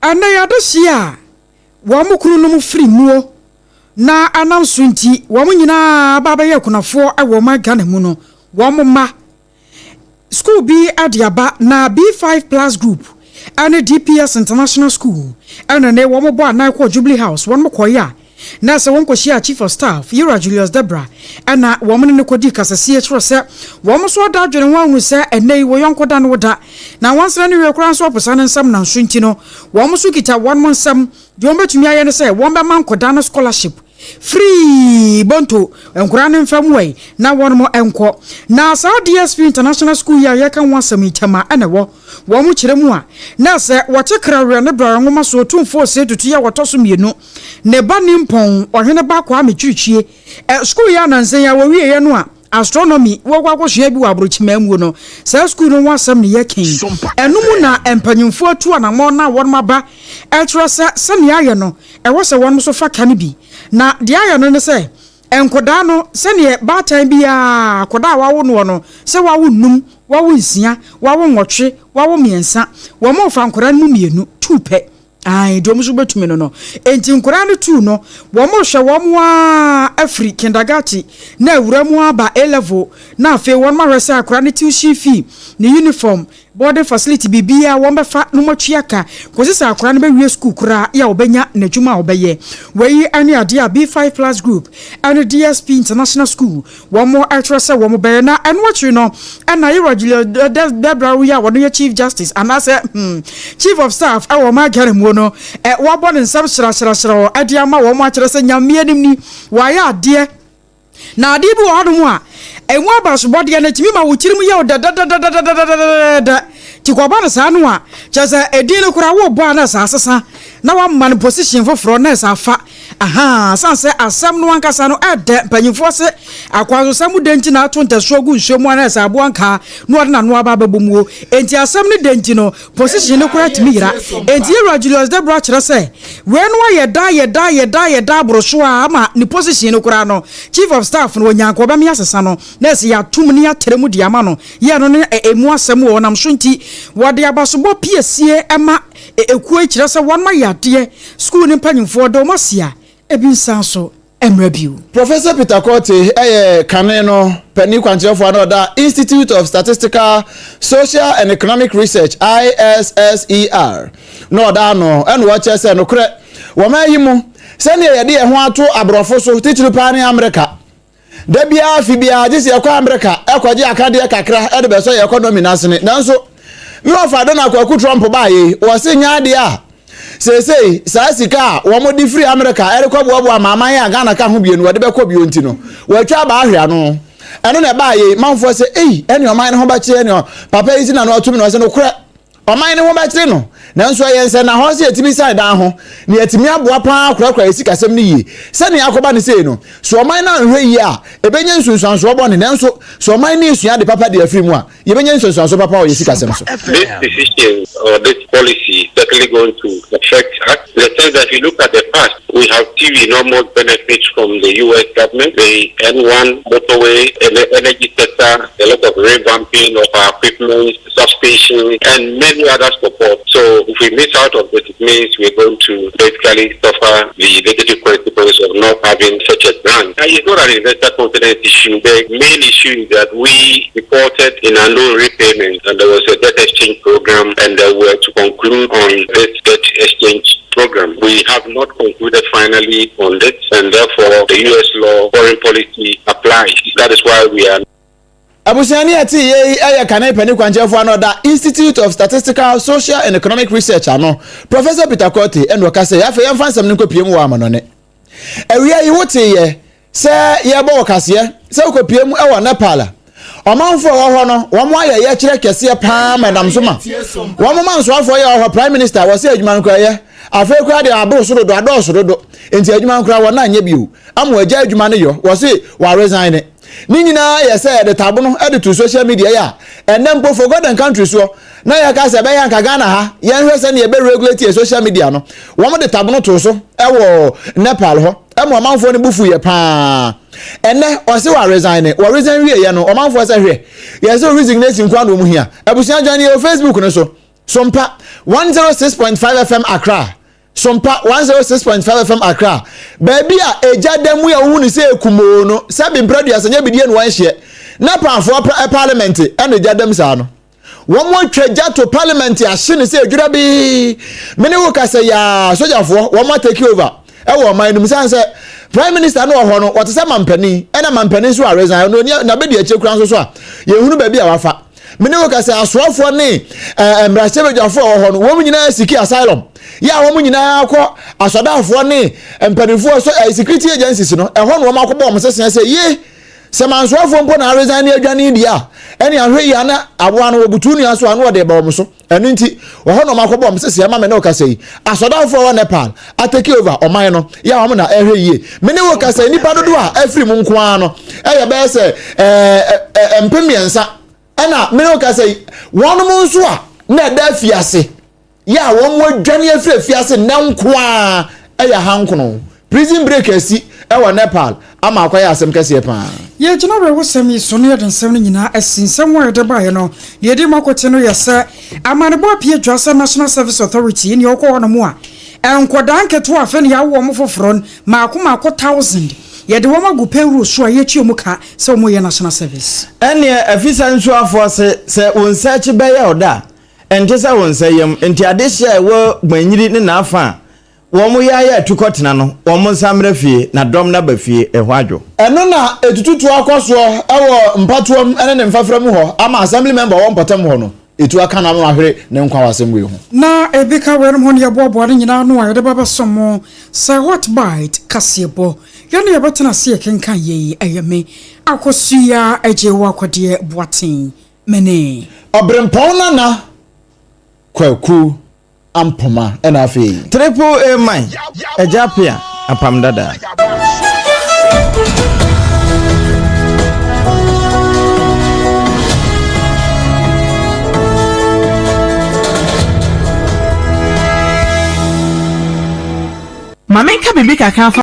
[SPEAKER 1] ana yadehye a wo mukuru no free muo na anam sunti wo nyina baba ye kunafo awo ma Ghana mu no wo ma school bi adiaba na B5+ group ane DPS International School ane ne wo bo anan ko Jubilee House won mokoya na se won koshia chief of staff Yura Julius Debra ana wo mun ne kodi kasase tro se wo mo so da dwene wan hu se enei wo yonko da no da na wansra ne wekura so opesa ne nsam na nsunti no wo mo so kita won mo nsam de won betumi aye ne se won be man koda no scholarship free bonto enkura ne mfam wei na won mo enko na sa DSP International School ya ye kan wasam itama ana wo mu kire mu a na se wo chekra we ne bra ngoma so tumfo se tutu ya wotoso mienu ne ba nimpon ohene ba kwa metwirchie school ya nansen ya wo wie ye no a astronomy wo kwakwhwe bi wa abrochimamu no sa school no wasam ne ye ken enum na empanyimfo atu anamo na won maba etrasa sane aye no wo se won so fa kan bi na dia aye no ne se enkoda no sane ba tan bia koda wa wo no se wa wo num wa wo nsia wa wo nwotwe wa wo miensa wo mo fa nkora no mienu tupe ai do musu betumi no enti nkora no tu no wo mo hwe wo mo afri kindergarten na awura mu aba A level na afi won ma hwese akora ne tuition fee ne uniform boarding facility bibia won be fa no matwi aka kosisa akora no be wie school kura ya obenya na dwuma obeye weyi ani ade a B5+ group and DSP International School won mo atrase won mo be na eno watri no na Yura Julius Debra ya won ye chief justice and I say chief of staff awo ma gare mu no wa bo ne nsam shira ade ama wo mo atrase nyame anim ni wa ya ade na ade bi wo hono a enwa abasobode na timi ma wo kirimu ye da tikwa na sa no a chese edin no kura wo bo na sa asesa na wa man position foforo na sa fa aha sanse asam no ankasa no ede panyimfo se akwazo samu denti na ato ntaso gu nsomu na sa abo anka no na no aba babomuo enti asam ne denti no position no kura timi yira enti Yura Julius Debra kire se we no ye da brosho ama ni position no kura no chief of staff no nyanko ba me asesa no na se ya tum ne ya teremu di ama no ye no ne emu asam wo nam so nti wode abasobo piesie ema eku akire se won ma yade school ni panyimfo do masia ebinsanso emrabiu
[SPEAKER 6] Professor Peter Korte kaneno penny kwantiofo anoda Institute of Statistical Social and Economic Research ISSER no da no eno wa chese no kre wo ma yimu se ne yede ho ato abrofo so titiri pa ne America da bia fi bia je se yakwa America ekwaje akade kakra ede be so economy nasene nanso mi ofa do na kwaku Trump ba ye wo se nya de a say sa sika wo mo di free America erekwabu amama ya Ghana ka ho bienu wode be ko bio nti no wo twa ba ahwe ano eno na ba ye manfo se eni o man ne ho ba kire eni papa yi na no otum no se no kura o man ne ho ba kire no nanso ye nse na ho se etimi side dan ho ne etimi aboa pa kura esika sem ne yi se ne yakoba ne sei no so o man na hwe yi a ebenye nsunsuan so obo ne nanso so o man ne esua de papa de afri mu a ye benye nsunsuan so papa o esika sem so
[SPEAKER 2] this decision or this policy is certainly going to affect us. In the sense that if you look at the past, We have TV normal benefits from the U.S. government, the N1 motorway, and the energy sector, a lot of revamping of our equipment, substation, and many other support. So if we miss out of this, it means we're going to basically suffer the negative consequences of not having such a grant. Now, it's not an investor confidence issue. The main issue is that we reported in a loan repayment, and there was a debt exchange program, and we were to conclude on this debt exchange program. We have not concluded finally on this, and therefore the U.S. law foreign policy applies. That is why we are.
[SPEAKER 6] Abusiani ati ye aya kanai peni kwanjefo anoda Institute of Statistical, Social and Economic Research ano Professor Peter Korte endo kase ya fe yamfa nsam ne kopiem wo amanone ewia yi wote ye se ye bo kase se kopiem e wo Nepal omanfo ho no wo mo aye ye kire kese pa madam soma wo mo manso afo ye ho prime minister wo se adwuma nkra ye afa kura de aboro do adosoro enti adwuma nkra wo na anya biu amo agya adwuma ne yo wo se wa resign ni nyina ye say the tabo no edit to social media ya enempo for God and country so na ya ka say be yan ka Ghana ha ye hwe say na ye be regulate social media no wo mo de tabo no to so e wo Nepal ho e mo manfo ne bufu ye pa ene o se wa resign wie ye no o manfo say hwe ye say resignation kwa no mu hia abusia dwane ye Facebook no so Sompa 106.5 FM Accra Sompa 106.5 FM Accra. Baby a eja demu ya hu ni se ekumo no. Sabi mpradu asanya bidie no wanhye. Na panfo parliament e na eja dem sa no. Wo mo twaja to parliament ahye ni se edwura bi. Mene wo kase ya sojafo wo mo take over. E wo man num san se prime minister no ho no wo te se mampani. E na mampani so a resign no na be de ache kura so a. Ye hunu baby a wafa. Mene wo kase asoafo ne embrachebejafo ho no wo nyina siki asylum. Ya wo nyina akọ asodafo ne empanifo so security agencies no ehọ no makobo mo sesen se ye se mansoafo mpo na resign adwane dia ene ahwe ya na aboa no obutu nu aso anu de ba mo so enu nti wo no makobo mo sesen ma me na okasai asodafo wo Nepal atake over oman no ya wo na ehwe ye me ne wo kasai nipa dodo a afri mu nko an no eye be se empemiensa ena me ne wo kasai wonu mu nso a na da fiase ya wo mo dwane afiase na nkoa eya hankono prison break asi e wo Nepal ama akwaya asem kase pa
[SPEAKER 1] ye jina we wosemi so no yeden sem nyina asinsem wo de bae no ye di makote no yesa amanebo apie dwasa National Service Authority ni okọ no mu a enkoda nketo afa ne ya wo mo foforo maako 1000 ye de wo magu penru so ye twa mu ka se wo mo ye National Service
[SPEAKER 9] ene afisa nso afo se won search be ya oda ente se won sayem enti adehia wo gbanyiri ne na afa wo mo ya tukotena no wo mo samre fie na dom na ba fie ehwadwo
[SPEAKER 6] eno na etututu akoso ewo mpatuom ene ne mfafra mu ho ama assembly member wo mpatam ho no etu aka na ma hwere ne nkwa wasem we ho na
[SPEAKER 1] ebika we no ho ne bobo ne nyina no ayede baba somo say what bite kasebo yana ye betena se kenkan ye ayeme Akosua Agyeiwaa kwade boaten mene
[SPEAKER 6] Obrempong na kwaku ampoma ena afi
[SPEAKER 9] triple A man ejapia apam dada
[SPEAKER 3] Mamenka bibi kaka